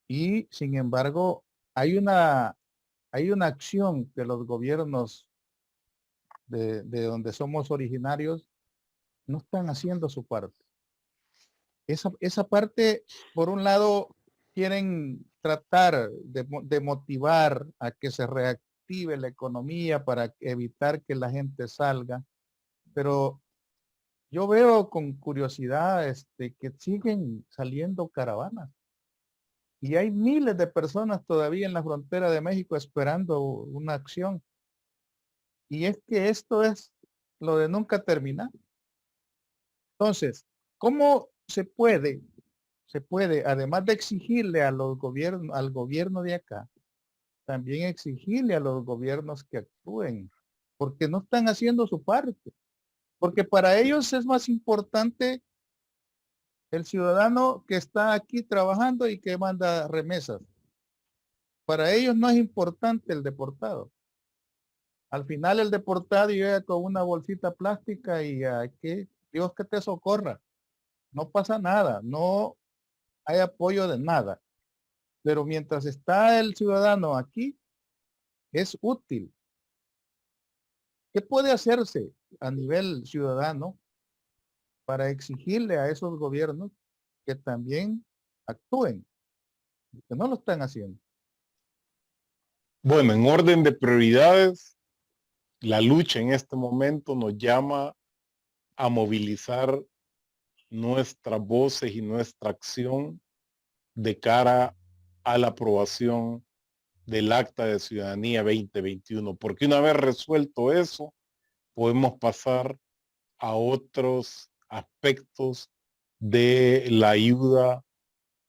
Y sin embargo, hay una acción que los gobiernos de donde somos originarios no están haciendo su parte. Esa parte, por un lado, quieren tratar de motivar a que se reactive la economía para evitar que la gente salga, pero yo veo con curiosidad que siguen saliendo caravanas. Y hay miles de personas todavía en la frontera de México esperando una acción. Y es que esto es lo de nunca terminar. Entonces, ¿cómo se puede, además de exigirle a los gobiernos, al gobierno de acá, también exigirle a los gobiernos que actúen? Porque no están haciendo su parte. Porque para ellos es más importante el ciudadano que está aquí trabajando y que manda remesas. Para ellos no es importante el deportado. Al final el deportado llega con una bolsita plástica y que Dios que te socorra. No pasa nada, no hay apoyo de nada. Pero mientras está el ciudadano aquí, es útil. ¿Qué puede hacerse a nivel ciudadano para exigirle a esos gobiernos que también actúen? Que no lo están haciendo. Bueno, en orden de prioridades, la lucha en este momento nos llama a movilizar nuestras voces y nuestra acción de cara a la aprobación del Acta de Ciudadanía 2021, porque una vez resuelto eso, podemos pasar a otros aspectos de la ayuda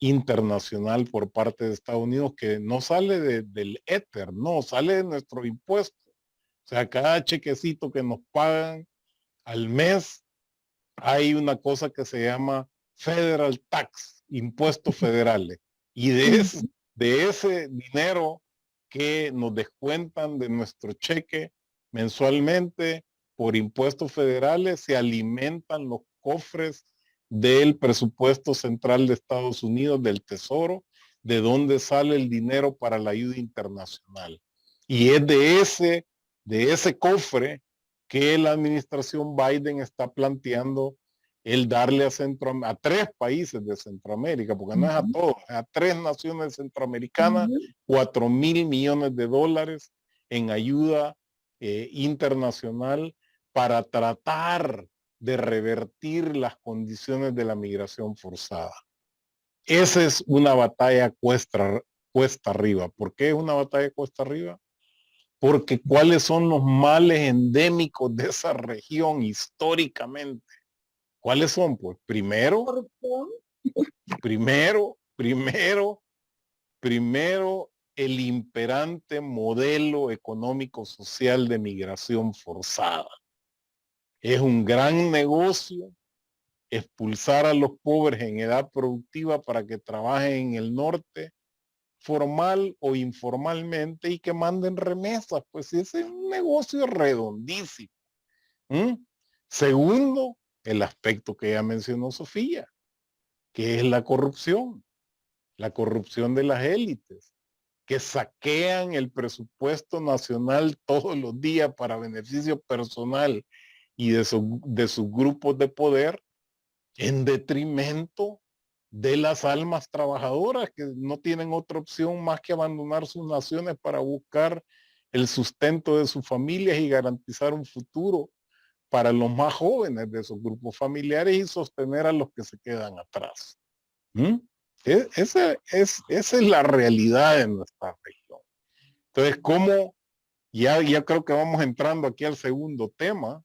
internacional por parte de Estados Unidos que no sale del éter, no, sale de nuestro impuesto. O sea, cada chequecito que nos pagan al mes, hay una cosa que se llama federal tax, impuestos federales. Y de ese dinero que nos descuentan de nuestro cheque mensualmente por impuestos federales, se alimentan los cofres del presupuesto central de Estados Unidos, del Tesoro, de donde sale el dinero para la ayuda internacional. Y es de ese cofre que la administración Biden está planteando el darle a 3 países de Centroamérica, porque no es a todos, es a 3 naciones centroamericanas, 4,000 millones de dólares en ayuda internacional para tratar de revertir las condiciones de la migración forzada. Esa es una batalla cuesta arriba. ¿Por qué es una batalla cuesta arriba? Porque cuáles son los males endémicos de esa región históricamente. ¿Cuáles son? Pues primero el imperante modelo económico social de migración forzada. Es un gran negocio expulsar a los pobres en edad productiva para que trabajen en el norte formal o informalmente y que manden remesas, pues ese es un negocio redondísimo. Segundo, el aspecto que ya mencionó Sofía, que es la corrupción de las élites, que saquean el presupuesto nacional todos los días para beneficio personal y de sus grupos de poder en detrimento de las almas trabajadoras que no tienen otra opción más que abandonar sus naciones para buscar el sustento de sus familias y garantizar un futuro para los más jóvenes de esos grupos familiares y sostener a los que se quedan atrás. Esa es la realidad de nuestra región. Entonces, ¿cómo? Ya creo que vamos entrando aquí al segundo tema.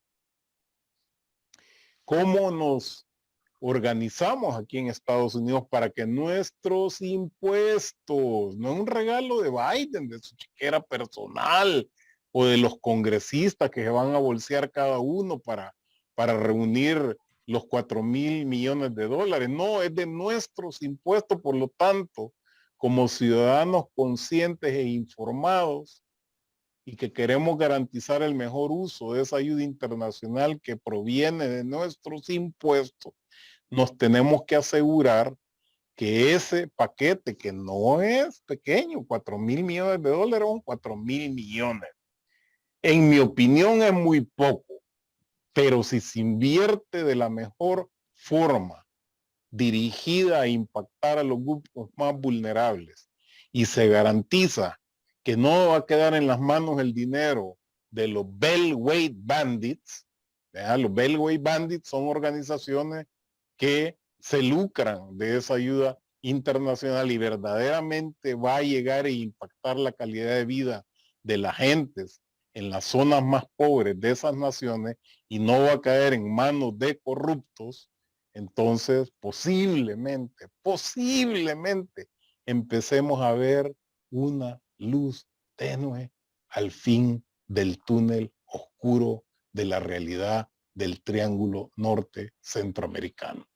¿Cómo nos organizamos aquí en Estados Unidos para que nuestros impuestos, no es un regalo de Biden, de su chequera personal o de los congresistas que se van a bolsear cada uno para reunir los 4,000 millones de dólares, no, es de nuestros impuestos, por lo tanto, como ciudadanos conscientes e informados y que queremos garantizar el mejor uso de esa ayuda internacional que proviene de nuestros impuestos, nos tenemos que asegurar que ese paquete, que no es pequeño, 4,000 millones de dólares, son 4,000 millones. En mi opinión es muy poco, pero si se invierte de la mejor forma, dirigida a impactar a los grupos más vulnerables y se garantiza que no va a quedar en las manos el dinero de los Bellwether Bandits. Los Bellwether Bandits son organizaciones que se lucran de esa ayuda internacional y verdaderamente va a llegar a impactar la calidad de vida de las gentes en las zonas más pobres de esas naciones y no va a caer en manos de corruptos, entonces posiblemente empecemos a ver una luz tenue al fin del túnel oscuro de la realidad del triángulo norte centroamericano.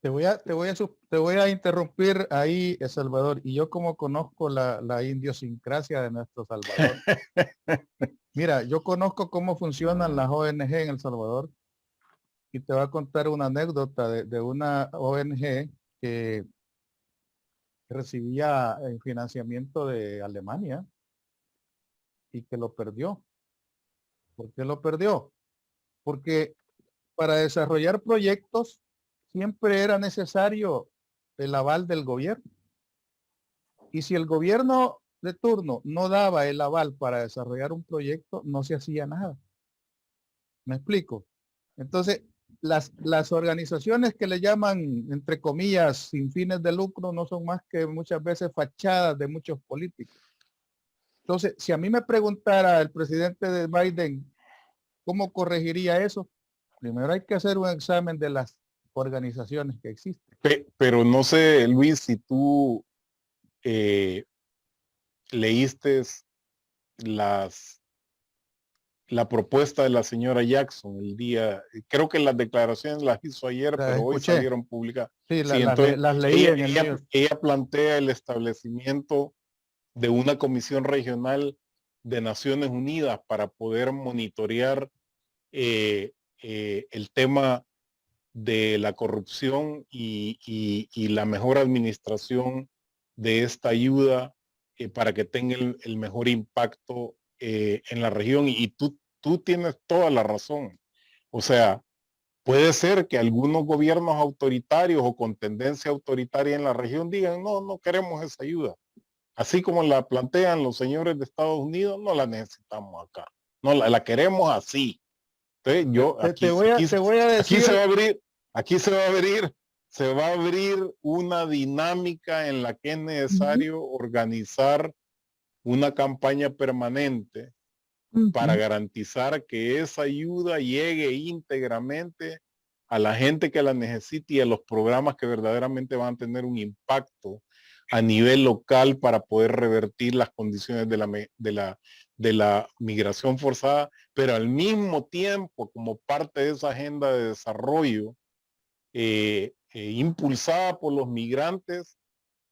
Te voy a interrumpir ahí, Salvador, y yo como conozco la idiosincrasia de nuestro Salvador. Mira, yo conozco cómo funcionan las ONG en El Salvador y te voy a contar una anécdota de una ONG que recibía el financiamiento de Alemania y que lo perdió. ¿Por qué lo perdió? Porque para desarrollar proyectos siempre era necesario el aval del gobierno. Y si el gobierno de turno no daba el aval para desarrollar un proyecto, no se hacía nada. ¿Me explico? Entonces, las organizaciones que le llaman, entre comillas, sin fines de lucro, no son más que muchas veces fachadas de muchos políticos. Entonces, si a mí me preguntara el presidente de Biden cómo corregiría eso, primero hay que hacer un examen de las organizaciones que existen. Pero no sé, Luis, si tú leíste la propuesta de la señora Jackson el día, creo que las declaraciones las hizo ayer, pero hoy salieron publicadas. Sí, sí, entonces, las leí en el ella plantea el establecimiento de una comisión regional de Naciones Unidas para poder monitorear el tema de la corrupción y la mejor administración de esta ayuda para que tenga el mejor impacto en la región. Y tú tienes toda la razón. O sea, puede ser que algunos gobiernos autoritarios o con tendencia autoritaria en la región digan, no queremos esa ayuda. Así como la plantean los señores de Estados Unidos, no la necesitamos acá. No la queremos así. Entonces, te voy a decir, aquí se va a abrir una dinámica en la que es necesario organizar una campaña permanente para garantizar que esa ayuda llegue íntegramente a la gente que la necesite y a los programas que verdaderamente van a tener un impacto a nivel local para poder revertir las condiciones de la migración forzada, pero al mismo tiempo, como parte de esa agenda de desarrollo impulsada por los migrantes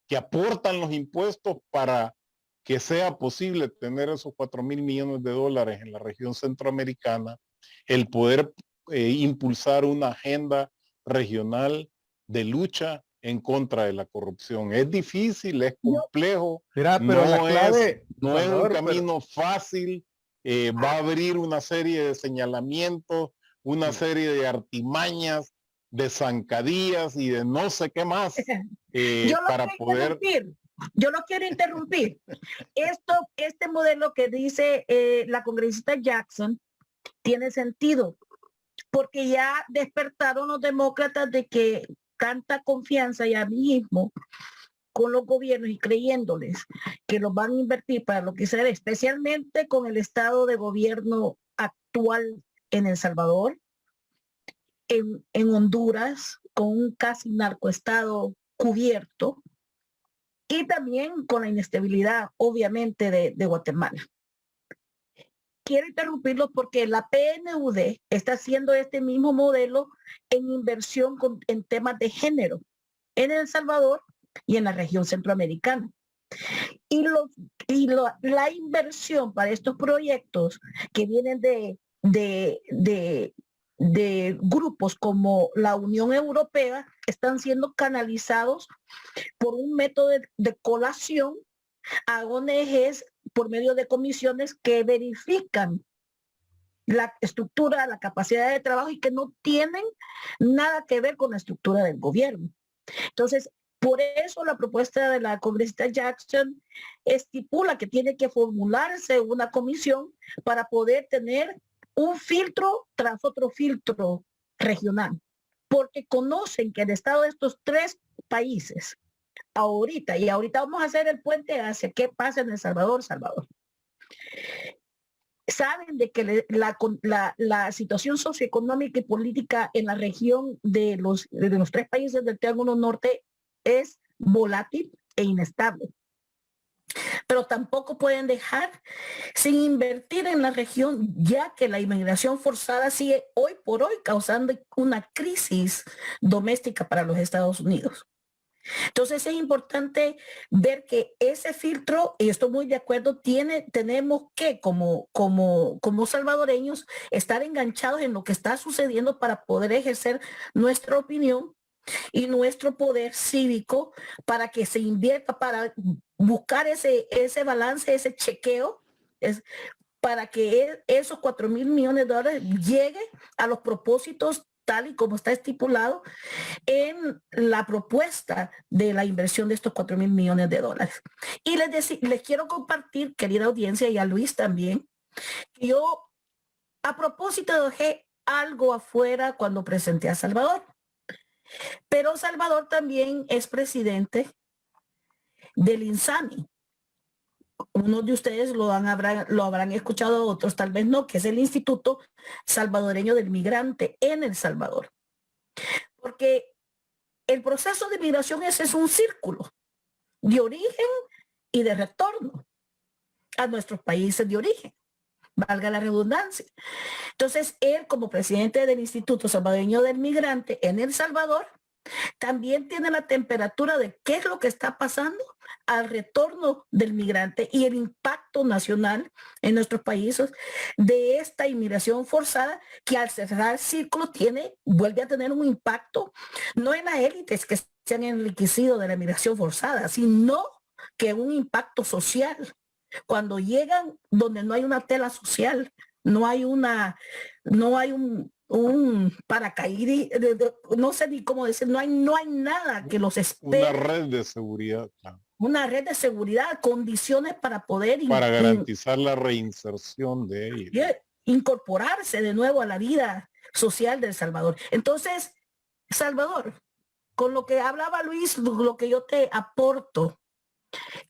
que aportan los impuestos para que sea posible tener esos 4.000 millones de dólares en la región centroamericana, el poder impulsar una agenda regional de lucha en contra de la corrupción. Es difícil, es complejo, mira, pero no es un Salvador, camino fácil, va a abrir una serie de señalamientos, una serie de artimañas, de zancadillas y de no sé qué más para poder... Yo no quiero interrumpir. Este modelo que dice la congresista Jackson tiene sentido, porque ya despertaron los demócratas de que tanta confianza ya mismo con los gobiernos y creyéndoles que los van a invertir para lo que sea, especialmente con el estado de gobierno actual en El Salvador, en Honduras, con un casi narcoestado cubierto, y también con la inestabilidad, obviamente, de Guatemala. Quiero interrumpirlo porque la PNUD está haciendo este mismo modelo en inversión en temas de género en El Salvador y en la región centroamericana. Y la inversión para estos proyectos que vienen de grupos como la Unión Europea están siendo canalizados por un método de colación a ONGs por medio de comisiones que verifican la estructura, la capacidad de trabajo y que no tienen nada que ver con la estructura del gobierno. Entonces, por eso la propuesta de la congresista Jackson estipula que tiene que formularse una comisión para poder tener un filtro tras otro filtro regional, porque conocen que el estado de estos tres países ahorita, y ahorita vamos a hacer el puente hacia qué pasa en El Salvador, saben de que la situación socioeconómica y política en la región de los 3 países del Triángulo Norte es volátil e inestable. Pero tampoco pueden dejar sin invertir en la región, ya que la inmigración forzada sigue hoy por hoy causando una crisis doméstica para los Estados Unidos. Entonces es importante ver que ese filtro, y estoy muy de acuerdo, tenemos que como salvadoreños estar enganchados en lo que está sucediendo para poder ejercer nuestra opinión y nuestro poder cívico para que se invierta, para buscar ese balance, ese chequeo, para que esos 4.000 millones de dólares lleguen a los propósitos tal y como está estipulado en la propuesta de la inversión de estos 4.000 millones de dólares. Y les quiero compartir, querida audiencia, y a Luis también, que yo a propósito dejé algo afuera cuando presenté a Salvador. Pero Salvador también es presidente del INSAMI. Unos de ustedes lo habrán escuchado, otros tal vez no, que es el Instituto Salvadoreño del Migrante en El Salvador. Porque el proceso de migración es un círculo de origen y de retorno a nuestros países de origen, valga la redundancia. Entonces, él como presidente del Instituto Salvadoreño del Migrante en El Salvador, también tiene la temperatura de qué es lo que está pasando al retorno del migrante y el impacto nacional en nuestros países de esta inmigración forzada que al cerrar el círculo vuelve a tener un impacto no en las élites que se han enriquecido de la inmigración forzada, sino que un impacto social. Cuando llegan donde no hay una tela social, no hay un paracaídas, no sé ni cómo decir, no hay nada que los espere. Una red de seguridad. Claro. Una red de seguridad, condiciones para poder garantizar la reinserción de ellos. Incorporarse de nuevo a la vida social de El Salvador. Entonces, Salvador, con lo que hablaba Luis, lo que yo te aporto,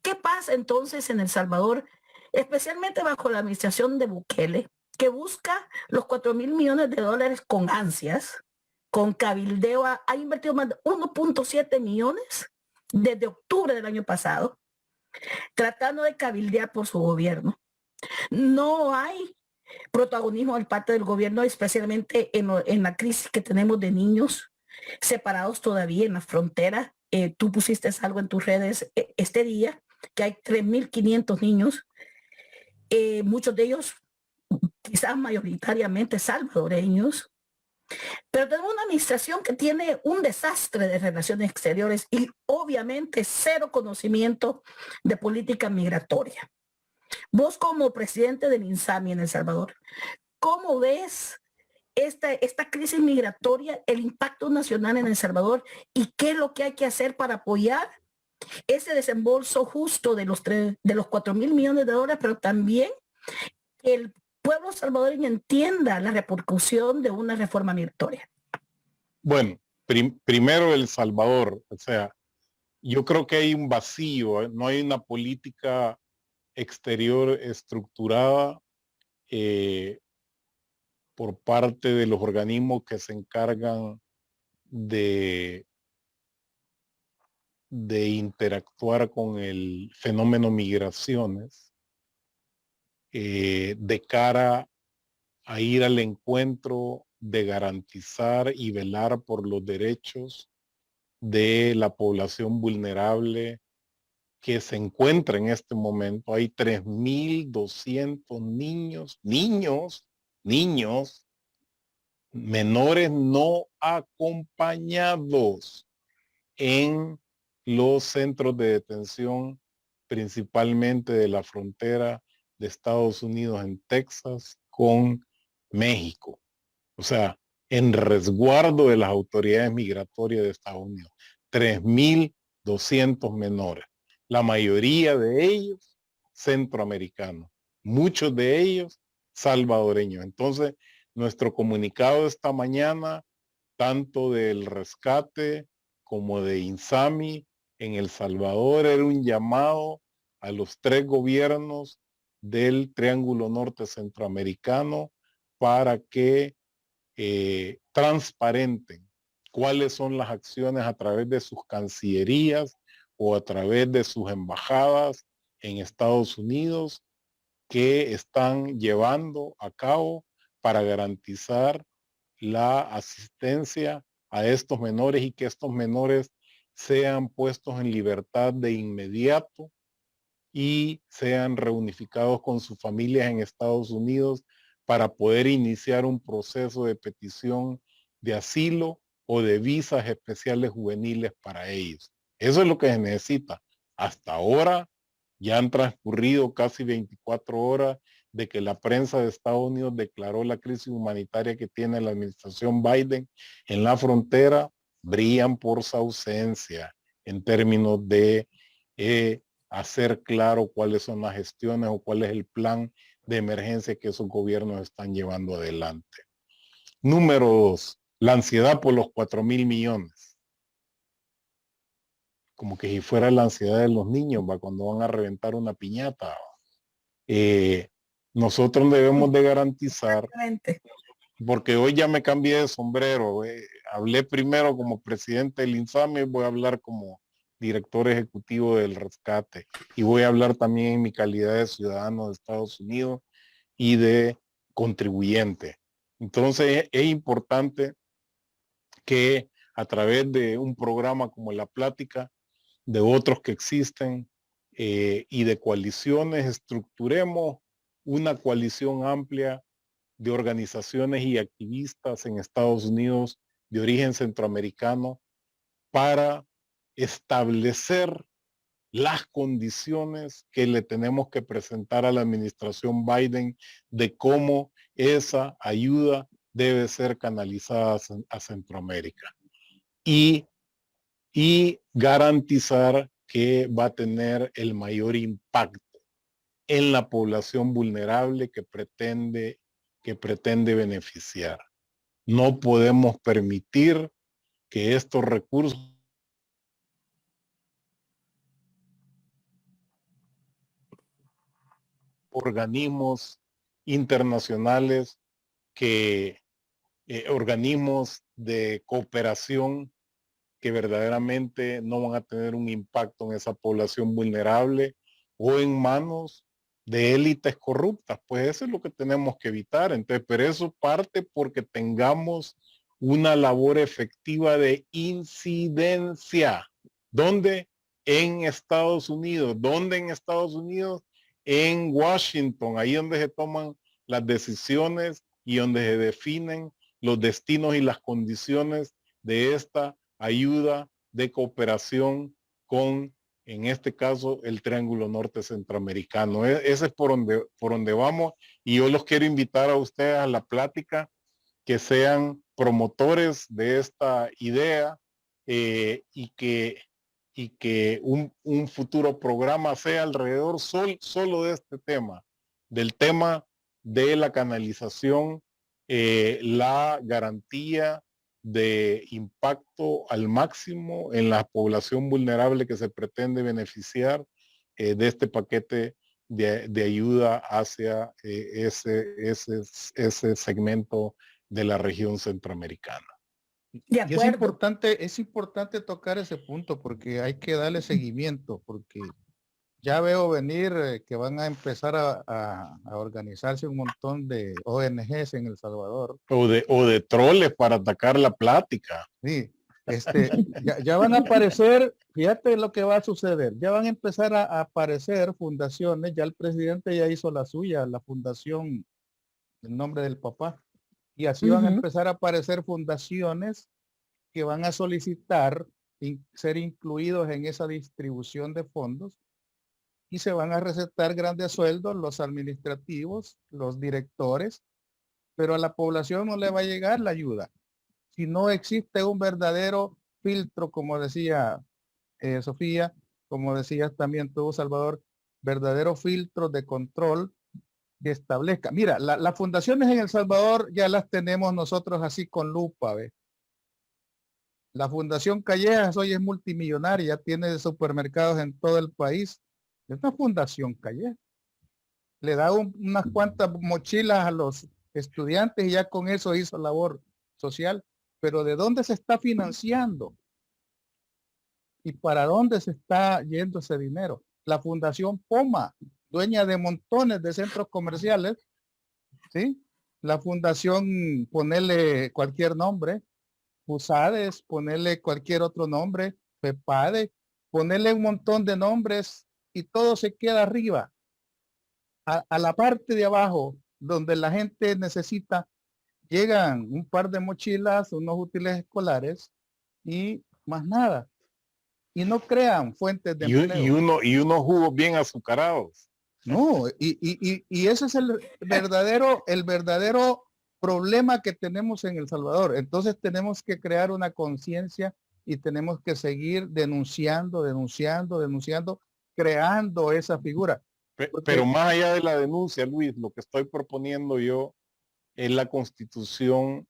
¿qué pasa entonces en El Salvador, especialmente bajo la administración de Bukele, que busca los 4.000 millones de dólares con ansias, con cabildeo, ha invertido más de 1.7 millones desde octubre del año pasado, tratando de cabildear por su gobierno? No hay protagonismo de parte del gobierno, especialmente en la crisis que tenemos de niños separados todavía en la frontera. Tú pusiste algo en tus redes este día, que hay 3.500 niños, muchos de ellos quizás mayoritariamente salvadoreños, pero tenemos una administración que tiene un desastre de relaciones exteriores y obviamente cero conocimiento de política migratoria. Vos como presidente del INSAMI en El Salvador, ¿cómo ves esta crisis migratoria, el impacto nacional en El Salvador y qué es lo que hay que hacer para apoyar ese desembolso justo de los 4.000 millones de dólares, pero también que el pueblo salvadoreño entienda la repercusión de una reforma migratoria? Bueno, primero El Salvador, o sea, yo creo que hay un vacío, no hay una política exterior estructurada por parte de los organismos que se encargan de interactuar con el fenómeno migraciones de cara a ir al encuentro de garantizar y velar por los derechos de la población vulnerable que se encuentra en este momento. Hay 3.200 niños menores no acompañados en los centros de detención, principalmente de la frontera de Estados Unidos en Texas con México. O sea, en resguardo de las autoridades migratorias de Estados Unidos. 3.200 menores. La mayoría de ellos centroamericanos. Muchos de ellos salvadoreños. Entonces, nuestro comunicado de esta mañana, tanto del rescate como de INSAMI, en El Salvador era un llamado a los 3 gobiernos del Triángulo Norte Centroamericano para que transparenten cuáles son las acciones a través de sus cancillerías o a través de sus embajadas en Estados Unidos que están llevando a cabo para garantizar la asistencia a estos menores y que estos menores sean puestos en libertad de inmediato y sean reunificados con sus familias en Estados Unidos para poder iniciar un proceso de petición de asilo o de visas especiales juveniles para ellos. Eso es lo que se necesita. Hasta ahora ya han transcurrido casi 24 horas de que la prensa de Estados Unidos declaró la crisis humanitaria que tiene la administración Biden en la frontera, brillan por su ausencia en términos de hacer claro cuáles son las gestiones o cuál es el plan de emergencia que esos gobiernos están llevando adelante. Número 2, la ansiedad por los 4,000 millones. Como que si fuera la ansiedad de los niños, ¿va? Cuando van a reventar una piñata. Nosotros debemos de garantizar, porque hoy ya me cambié de sombrero, hablé primero como presidente del INSAME, voy a hablar como director ejecutivo del rescate y voy a hablar también en mi calidad de ciudadano de Estados Unidos y de contribuyente. Entonces es importante que a través de un programa como La Plática, de otros que existen y de coaliciones, estructuremos una coalición amplia de organizaciones y activistas en Estados Unidos de origen centroamericano para establecer las condiciones que le tenemos que presentar a la administración Biden de cómo esa ayuda debe ser canalizada a Centroamérica y garantizar que va a tener el mayor impacto en la población vulnerable que pretende beneficiar. No podemos permitir que estos recursos organismos internacionales organismos de cooperación que verdaderamente no van a tener un impacto en esa población vulnerable o en manos de élites corruptas. Pues eso es lo que tenemos que evitar. Entonces, pero eso parte porque tengamos una labor efectiva de incidencia. ¿Dónde? En Estados Unidos. ¿Dónde en Estados Unidos? En Washington, ahí donde se toman las decisiones y donde se definen los destinos y las condiciones de esta ayuda de cooperación con, en este caso, el Triángulo Norte Centroamericano. Ese es por donde vamos y yo los quiero invitar a ustedes a la plática, que sean promotores de esta idea y que un futuro programa sea alrededor solo de este tema, del tema de la canalización, la garantía de impacto al máximo en la población vulnerable que se pretende beneficiar de este paquete de ayuda hacia ese segmento de la región centroamericana. Y es importante tocar ese punto porque hay que darle seguimiento, porque ya veo venir que van a empezar a organizarse un montón de ONGs en El Salvador. O de troles para atacar la plática. Sí, ya van a aparecer, fíjate lo que va a suceder, ya van a empezar a aparecer fundaciones, ya el presidente ya hizo la suya, la fundación en nombre del papá, y así van a empezar a aparecer fundaciones que van a solicitar ser incluidos en esa distribución de fondos y se van a recetar grandes sueldos los administrativos, los directores, pero a la población no le va a llegar la ayuda. Si no existe un verdadero filtro, como decía Sofía, como decías también tú, Salvador, verdadero filtro de control que establezca. Mira, las fundaciones en El Salvador ya las tenemos nosotros así con lupa, ¿ves? La Fundación Callejas hoy es multimillonaria, tiene supermercados en todo el país. Es una Fundación Callejas. Le da unas cuantas mochilas a los estudiantes y ya con eso hizo labor social. Pero ¿de dónde se está financiando? ¿Y para dónde se está yendo ese dinero? La Fundación Poma, dueña de montones de centros comerciales, ¿sí? La Fundación, ponerle cualquier nombre, USADES, ponerle cualquier otro nombre, FEPADE, ponerle un montón de nombres y todo se queda arriba. A la parte de abajo, donde la gente necesita, llegan un par de mochilas, unos útiles escolares y más nada. Y no crean fuentes de empleo. Y unos jugos bien azucarados. No, y ese es el verdadero problema que tenemos en El Salvador. Entonces tenemos que crear una conciencia y tenemos que seguir denunciando, creando esa figura. Pero más allá de la denuncia, Luis, lo que estoy proponiendo yo es la constitución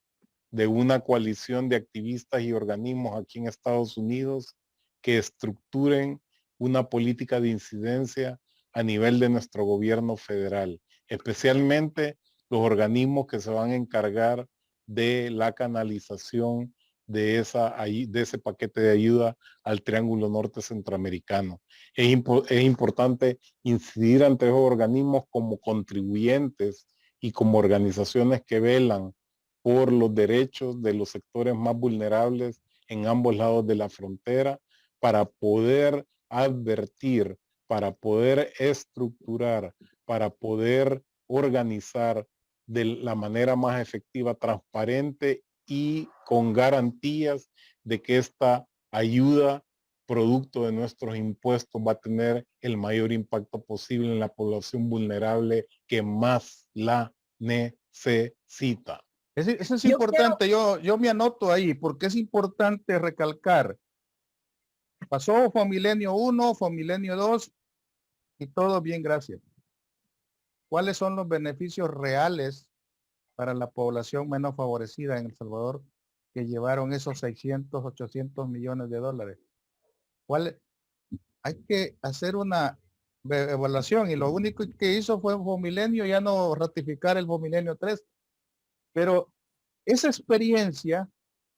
de una coalición de activistas y organismos aquí en Estados Unidos que estructuren una política de incidencia a nivel de nuestro gobierno federal, especialmente los organismos que se van a encargar de la canalización de ese paquete de ayuda al Triángulo Norte Centroamericano. Es importante incidir ante esos organismos como contribuyentes y como organizaciones que velan por los derechos de los sectores más vulnerables en ambos lados de la frontera, para poder advertir, para poder estructurar, para poder organizar de la manera más efectiva, transparente y con garantías de que esta ayuda producto de nuestros impuestos va a tener el mayor impacto posible en la población vulnerable que más la necesita. Eso es importante, yo me anoto ahí porque es importante recalcar. Pasó Fomilenio 1, Fomilenio 2 y todo bien, gracias. ¿Cuáles son los beneficios reales para la población menos favorecida en El Salvador que llevaron esos 600, 800 millones de dólares? Hay que hacer una evaluación y lo único que hizo fue Fomilenio, ya no ratificar el Fomilenio 3. Pero esa experiencia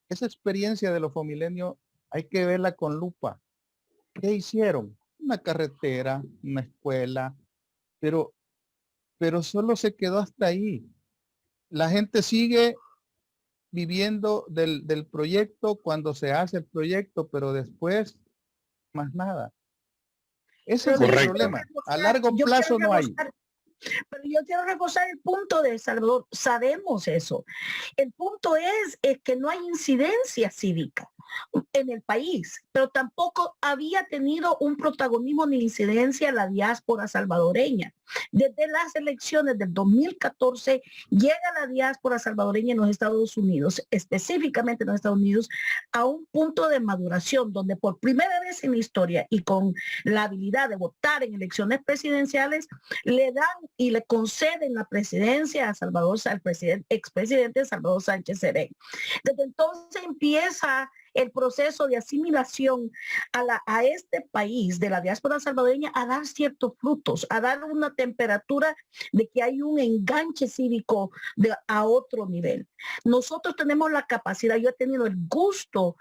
de los Fomilenios hay que verla con lupa. ¿Qué hicieron? Una carretera, una escuela, pero solo se quedó hasta ahí. La gente sigue viviendo del proyecto cuando se hace el proyecto, pero después más nada. Ese es el problema. A largo plazo no hay. Pero yo quiero reforzar el punto de Salvador. Sabemos eso. El punto es que no hay incidencia cívica en el país, pero tampoco había tenido un protagonismo ni incidencia la diáspora salvadoreña. Desde las elecciones del 2014 llega la diáspora salvadoreña en los Estados Unidos, específicamente en los Estados Unidos, a un punto de maduración donde por primera vez en la historia y con la habilidad de votar en elecciones presidenciales, le dan y le conceden la presidencia a Salvador, al expresidente Salvador Sánchez Serén. Desde entonces empieza el proceso de asimilación a este país de la diáspora salvadoreña a dar ciertos frutos, a dar una temperatura de que hay un enganche cívico a otro nivel. Nosotros tenemos la capacidad, yo he tenido el gusto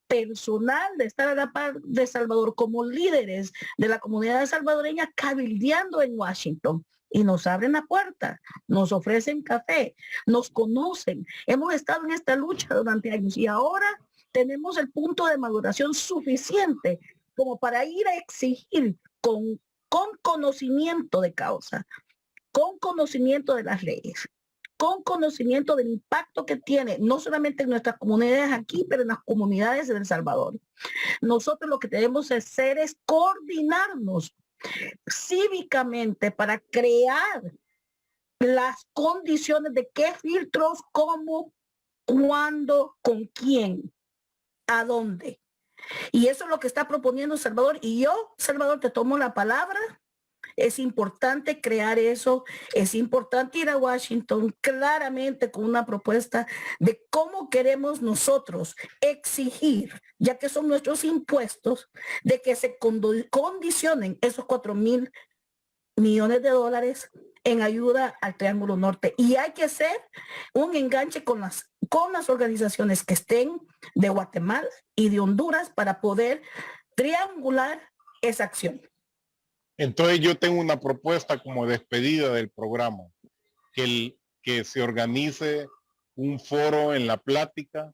personal de estar a la par de Salvador como líderes de la comunidad salvadoreña cabildeando en Washington. Y nos abren la puerta, nos ofrecen café, nos conocen. Hemos estado en esta lucha durante años y ahora tenemos el punto de maduración suficiente como para ir a exigir con conocimiento de causa, con conocimiento de las leyes, con conocimiento del impacto que tiene, no solamente en nuestras comunidades aquí, pero en las comunidades de El Salvador. Nosotros lo que tenemos que hacer es coordinarnos cívicamente para crear las condiciones de qué filtros, cómo, cuándo, con quién, a dónde. Y eso es lo que está proponiendo Salvador. Y yo, Salvador, te tomo la palabra Es importante crear eso, es importante ir a Washington claramente con una propuesta de cómo queremos nosotros exigir, ya que son nuestros impuestos, de que se condicionen esos 4,000 millones de dólares en ayuda al Triángulo Norte. Y hay que hacer un enganche con las organizaciones que estén de Guatemala y de Honduras para poder triangular esa acción. Entonces yo tengo una propuesta como despedida del programa, que se organice un foro en La Plática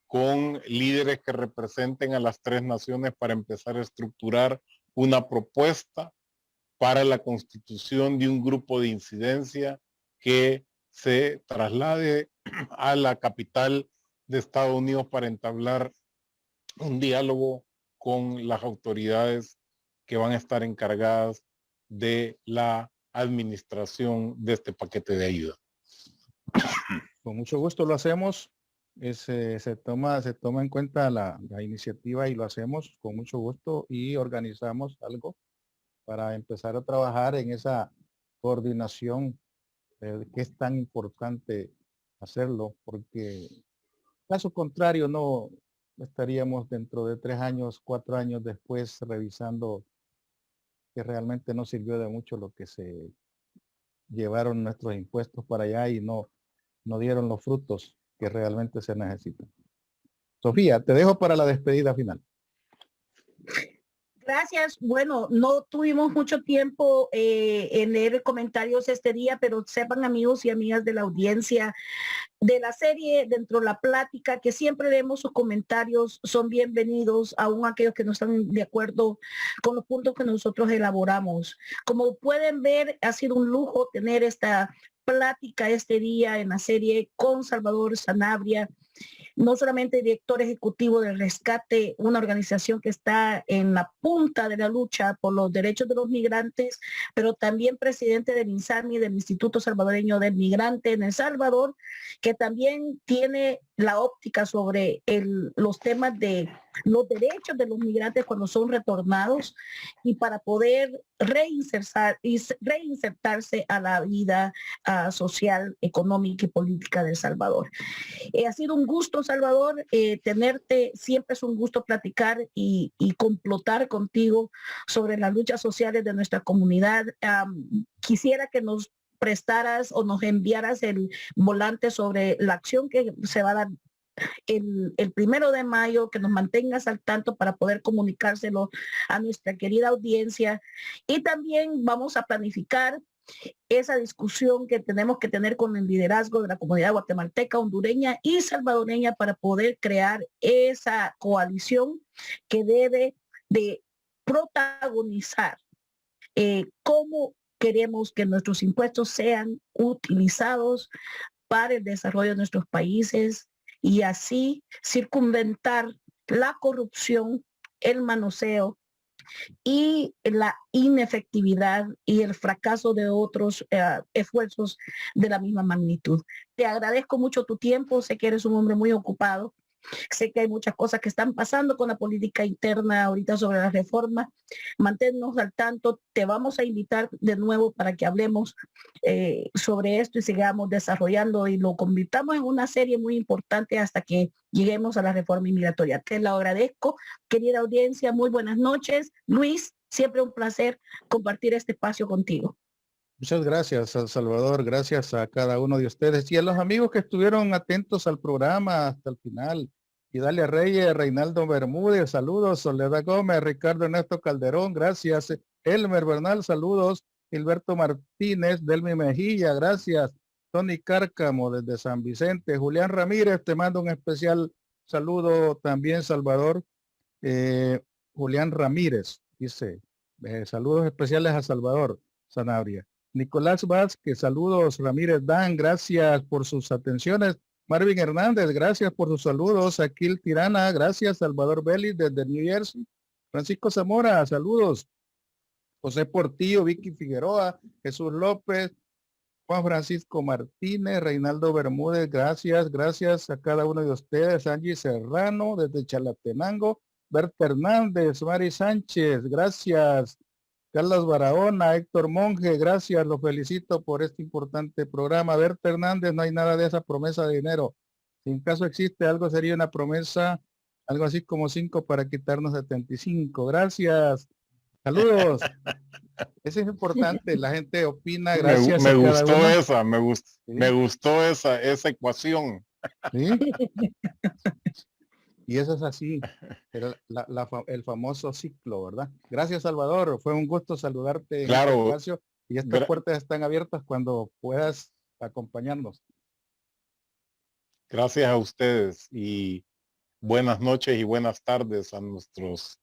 con líderes que representen a las 3 naciones para empezar a estructurar una propuesta para la constitución de un grupo de incidencia que se traslade a la capital de Estados Unidos para entablar un diálogo con las autoridades que van a estar encargadas de la administración de este paquete de ayuda. Con mucho gusto lo hacemos. Se toma en cuenta la iniciativa y lo hacemos con mucho gusto y organizamos algo para empezar a trabajar en esa coordinación que es tan importante hacerlo, porque caso contrario no estaríamos dentro de 3 años, 4 años después revisando que realmente no sirvió de mucho lo que se llevaron nuestros impuestos para allá y no dieron los frutos que realmente se necesitan. Sofía, te dejo para la despedida final. Gracias. Bueno, no tuvimos mucho tiempo en leer comentarios este día, pero sepan, amigos y amigas de la audiencia de la serie Dentro de la Plática, que siempre leemos sus comentarios, son bienvenidos, aún aquellos que no están de acuerdo con los puntos que nosotros elaboramos. Como pueden ver, ha sido un lujo tener esta plática este día en la serie con Salvador Sanabria, no solamente director ejecutivo del Rescate, una organización que está en la punta de la lucha por los derechos de los migrantes, pero también presidente del INSAMI, del Instituto Salvadoreño del Migrante en El Salvador, que también tiene la óptica sobre los temas de los derechos de los migrantes cuando son retornados y para poder reinsertarse a la vida social, económica y política de El Salvador. Ha sido un gusto, Salvador, tenerte. Siempre es un gusto platicar y complotar contigo sobre las luchas sociales de nuestra comunidad. Quisiera que nos prestaras o nos enviaras el volante sobre la acción que se va a dar el 1 de mayo, que nos mantengas al tanto para poder comunicárselo a nuestra querida audiencia. Y también vamos a planificar esa discusión que tenemos que tener con el liderazgo de la comunidad guatemalteca, hondureña y salvadoreña para poder crear esa coalición que debe de protagonizar cómo queremos que nuestros impuestos sean utilizados para el desarrollo de nuestros países y así circunventar la corrupción, el manoseo y la inefectividad y el fracaso de otros esfuerzos de la misma magnitud. Te agradezco mucho tu tiempo, sé que eres un hombre muy ocupado, sé que hay muchas cosas que están pasando con la política interna ahorita sobre la reforma. Manténnos al tanto, te vamos a invitar de nuevo para que hablemos sobre esto y sigamos desarrollando y lo convirtamos en una serie muy importante hasta que lleguemos a la reforma inmigratoria. Te lo agradezco, querida audiencia, muy buenas noches. Luis, siempre un placer compartir este espacio contigo. Muchas gracias, Salvador. Gracias a cada uno de ustedes y a los amigos que estuvieron atentos al programa hasta el final. Idalia Reyes, Reinaldo Bermúdez, saludos. Soledad Gómez, Ricardo Ernesto Calderón, gracias. Elmer Bernal, saludos. Gilberto Martínez, Delmi Mejilla, gracias. Tony Cárcamo desde San Vicente. Julián Ramírez, te mando un especial saludo también, Salvador. Julián Ramírez dice, saludos especiales a Salvador Sanabria. Nicolás Vázquez, saludos. Ramírez Dan, gracias por sus atenciones. Marvin Hernández, gracias por sus saludos. Aquil Tirana, gracias. Salvador Vélez desde New Jersey. Francisco Zamora, saludos. José Portillo, Vicky Figueroa, Jesús López, Juan Francisco Martínez, Reinaldo Bermúdez, gracias. Gracias a cada uno de ustedes. Angie Serrano desde Chalatenango. Bert Hernández, Mari Sánchez, gracias. Carlos Barahona, Héctor Monge, gracias, lo felicito por este importante programa. Berta Hernández, no hay nada de esa promesa de dinero. Si en caso existe algo, sería una promesa, algo así como 5 para quitarnos 75. Gracias. Saludos. Eso es importante, la gente opina, gracias me a cada gustó uno. esa, Sí. me gustó esa ecuación. ¿Sí? Y eso es así, el famoso ciclo, ¿verdad? Gracias, Salvador. Fue un gusto saludarte en este Claro, espacio y estas puertas están abiertas cuando puedas acompañarnos. gracias a ustedes y buenas noches y buenas tardes a nuestros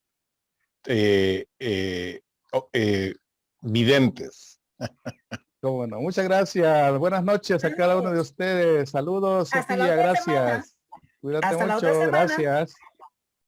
videntes. Bueno, muchas gracias. Buenas noches a cada uno de ustedes. Saludos, Hasta la Sofía. otra semana. Gracias. Cuídate Hasta la otra mucho. semana. Gracias.